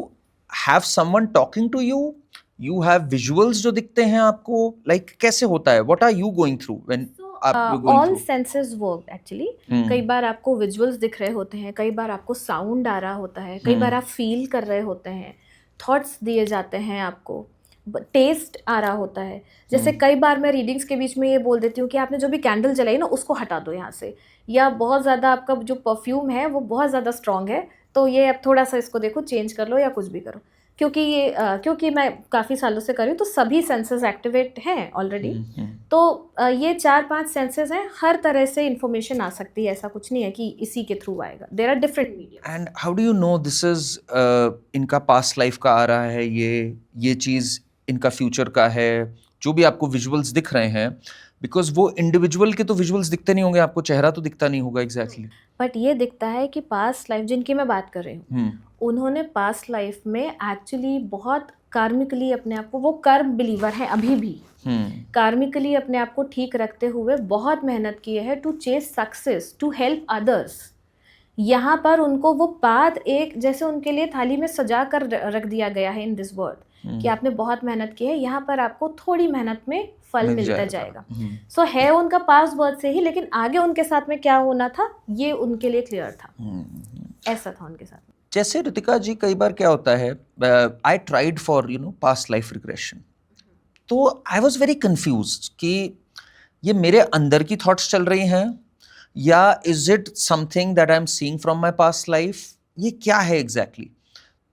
have someone talking to you, you have visuals जो दिखते हैं आपको, लाइक कैसे होता है, what are you going through when all senses work actually. कई बार आपको विजुअल्स दिख रहे होते हैं, कई बार आपको साउंड आ रहा होता है, कई बार आप फील कर रहे होते हैं, थॉट्स दिए जाते हैं आपको, टेस्ट आ रहा होता है। जैसे कई बार मैं रीडिंग्स के बीच में ये बोल देती हूँ कि आपने जो भी कैंडल जलाई ना उसको हटा दो यहाँ से, या बहुत ज़्यादा आपका जो परफ्यूम है वो बहुत ज़्यादा स्ट्रॉन्ग है तो ये अब थोड़ा सा इसको देखो चेंज कर लो या कुछ भी करो, क्योंकि मैं काफ़ी सालों से कर रही हूँ तो सभी सेंसेस एक्टिवेट हैं ऑलरेडी। तो ये 4-5 सेंसेस हैं, हर तरह से इंफॉर्मेशन आ सकती है, ऐसा कुछ नहीं है कि इसी के थ्रू आएगा। There are different medium. And how do you know this is इनका पास्ट लाइफ का आ रहा है, ये चीज़ इनका फ्यूचर का है, जो भी आपको विजुअल्स दिख रहे हैं, बिकॉज वो इंडिविजुअल के तो विजुअल्स दिखते नहीं होंगे आपको, चेहरा तो दिखता नहीं होगा एग्जैक्टली, बट ये दिखता है कि पास्ट लाइफ जिनकी मैं बात कर रही हूँ उन्होंने पास्ट लाइफ में एक्चुअली बहुत कार्मिकली अपने आप को, वो कर्म बिलीवर है अभी भी, कार्मिकली अपने आप को ठीक रखते हुए बहुत मेहनत की है to chase success, to help others. यहाँ पर उनको वो पाथ एक जैसे उनके लिए थाली में सजा कर रख दिया गया है इन दिस वर्ल्ड कि आपने बहुत मेहनत की है, यहाँ पर आपको थोड़ी मेहनत में फल मिलता जाएगा। सो है उनका पास्ट बर्थ से ही, लेकिन आगे उनके साथ में क्या होना था ये उनके लिए क्लियर था, ऐसा था उनके साथ में। जैसे रितिका जी कई बार क्या होता है, I tried for past life regression, तो आई वॉज वेरी कन्फ्यूज्ड कि ये मेरे अंदर की थॉट्स चल रही हैं या is it something that I am seeing from my past life, ये क्या है एग्जैक्टली?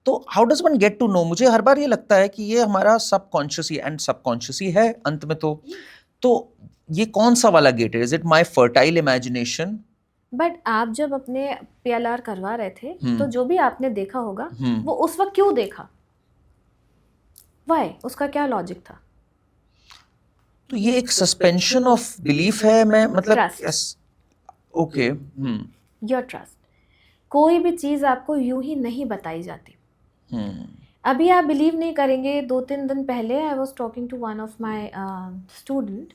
तो how does one get to know? मुझे हर बार ये लगता है कि ये हमारा सबकॉन्शियस ही एंड सबकॉन्शियस ही है अंत में। तो ये कौन सा वाला गेट है? Is it my fertile imagination? But आप जब अपने PLR करवा रहे थे तो जो भी आपने देखा होगा वो उस वक्त क्यों देखा? वाई? उसका क्या लॉजिक था? तो ये एक सस्पेंशन ऑफ बिलीफ है, मैं मतलब Trust. Okay your trust. कोई भी चीज़ आपको यूं ही नहीं बताई जाती। अभी आप बिलीव नहीं करेंगे, 2-3 दिन पहले I was talking to one of my student,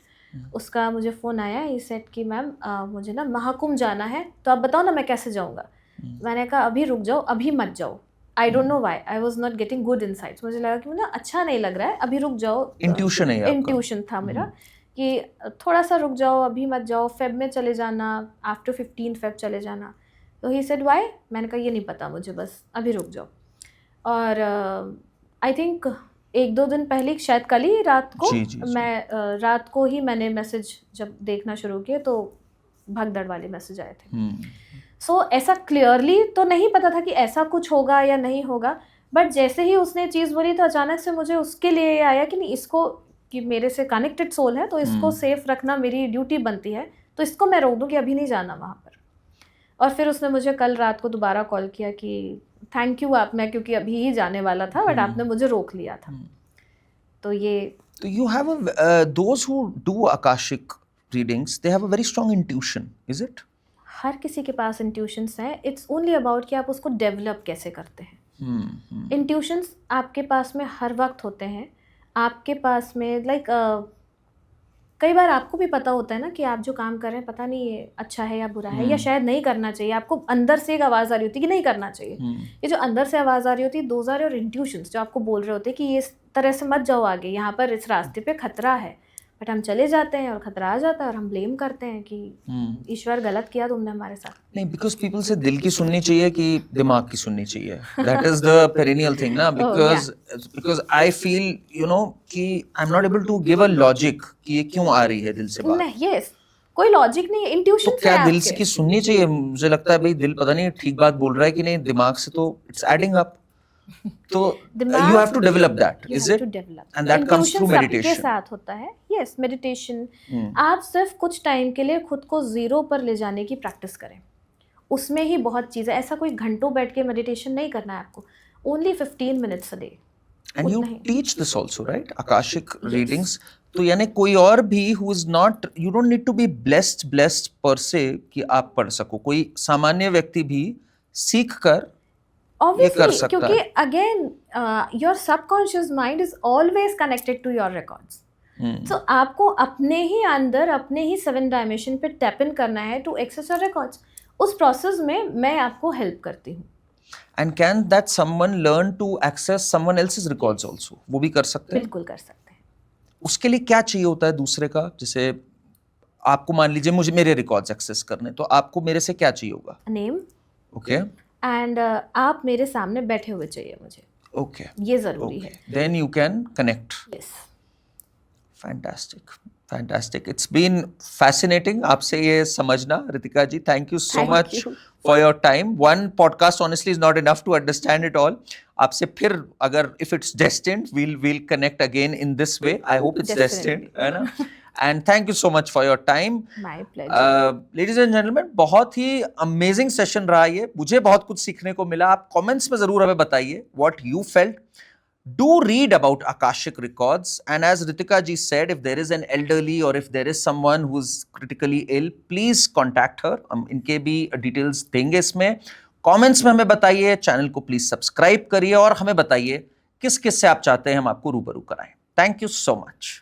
उसका मुझे फ़ोन आया, ई सेट कि मैम मुझे ना महाकुंभ जाना है, तो आप बताओ ना मैं कैसे जाऊँगा। मैंने कहा अभी रुक जाओ, अभी मत जाओ। I don't know why, I was not getting good insights. मुझे लगा कि मुझे अच्छा नहीं लग रहा है, अभी रुक जाओ। इंट्यूशन है आपका? इंट्यूशन था मेरा कि थोड़ा सा रुक जाओ, अभी मत जाओ, फेब में चले जाना, आफ्टर 15 फेब चले जाना। तो ही सेड वाई? मैंने कहा ये नहीं पता मुझे, बस अभी रुक जाओ। और आई थिंक 1-2 दिन पहले, शायद कल ही रात को, मैं रात को ही मैंने मैसेज जब देखना शुरू किए तो भगदड़ वाले मैसेज आए थे। सो ऐसा क्लियरली तो नहीं पता था कि ऐसा कुछ होगा या नहीं होगा, बट जैसे ही उसने चीज़ बोली तो अचानक से मुझे उसके लिए आया कि नहीं, इसको, कि मेरे से कनेक्टेड सोल है तो इसको सेफ रखना मेरी ड्यूटी बनती है, तो इसको मैं रोक दूँ कि अभी नहीं जाना वहाँ पर। और फिर उसने मुझे कल रात को दोबारा कॉल किया कि थैंक यू आप, मैं क्योंकि अभी ही जाने वाला था बट आपने मुझे रोक लिया था। तो ये, तो you have those who do akashic readings, they have a very strong intuition, is it? हर किसी के पास इंट्यूशंस हैं, इट्स ओनली अबाउट कि आप उसको डेवलप कैसे करते हैं। इंट्यूशंस आपके पास में हर वक्त होते हैं। आपके पास में कई बार आपको भी पता होता है ना कि आप जो काम कर रहे हैं पता नहीं ये अच्छा है या बुरा है, या शायद नहीं करना चाहिए। आपको अंदर से एक आवाज़ आ रही होती है कि नहीं करना चाहिए। ये जो अंदर से आवाज़ आ रही होती है, दोज आर योर इंट्यूशंस, जो आपको बोल रहे होते हैं कि ये इस तरह से मत जाओ आगे, यहाँ पर इस रास्ते पे खतरा है। बट हम चले जाते हैं और खतरा आ जाता है और हम ब्लेम करते हैं कि ईश्वर गलत किया तुमने हमारे साथ। नहीं, बिकॉज पीपल से दिल की सुननी चाहिए कि दिमाग की सुननी चाहिए, that is the perennial thing ना। Because I feel you know कि I am not able to give a logic कि ये क्यों आ रही है दिल से बात। नहीं, यस, कोई लॉजिक नहीं है, इंट्यूशन। तो क्या दिल से की सुननी चाहिए? मुझे लगता है भाई दिल पता नहीं ठीक बात बोल रहा है कि नहीं, दिमाग से तो इट्स एडिंग अप। तो you have to develop that, is it? And that comes through meditation. सबके साथ होता है, yes, meditation। आप सिर्फ कुछ टाइम के लिए खुद को जीरो पर ले जाने की प्रैक्टिस करें, उसमें ही बहुत चीज़ें। ऐसा कोई घंटों बैठ के मेडिटेशन नहीं करना है आपको, only 15 minutes a day। And you teach this also, right? Akashic readings. तो यानी कोई और भी who is not, you don't need to be blessed per se कि आप पढ़ सको, कोई सामान्य व्यक्ति भी सीख कर Obviously, क्योंकि again your subconscious mind is always connected to your records. तो आपको अपने ही अंदर, अपने ही 7 डायमेंशन पे टैप इन करना है टू एक्सेस योर रिकॉर्ड्स। उस प्रोसेस में मैं आपको हेल्प करती हूँ। And can that someone learn to access someone else's records also? वो भी कर सकते हैं? बिल्कुल कर सकते हैं। उसके लिए क्या चाहिए होता है दूसरे का? जैसे आपको मान लीजिए मुझे मेरे रिकॉर्ड्स एक्सेस करने, तो आपको मेरे से क्या चाहिए होगा? नेम, ओके, एंड आप मेरे सामने बैठे हुए चाहिए मुझे। ओके, ये जरूरी है। Then you can connect. Yes, fantastic, fantastic, it's been fascinating आपसे ये समझना। Ritika ji, thank you so much for your time. One podcast honestly is not enough to understand it all. आपसे फिर अगर if it's destined we'll connect again in this way. I hope it's destined, है ना? And thank you so much for your time. My pleasure. Ladies and gentlemen, बहुत ही amazing session रहा ये, मुझे बहुत कुछ सीखने को मिला। आप comments में जरूर हमें बताइए what you felt. Do read about Akashic records, and as Ritika ji said, if there is an elderly or if there is someone who's critically ill, please contact her. हम इनके भी details देंगे इसमें। Comments में हमें बताइए, channel को please subscribe करिए और हमें बताइए किस किस से आप चाहते हैं हम आपको रूबरू कराएं। Thank you so much.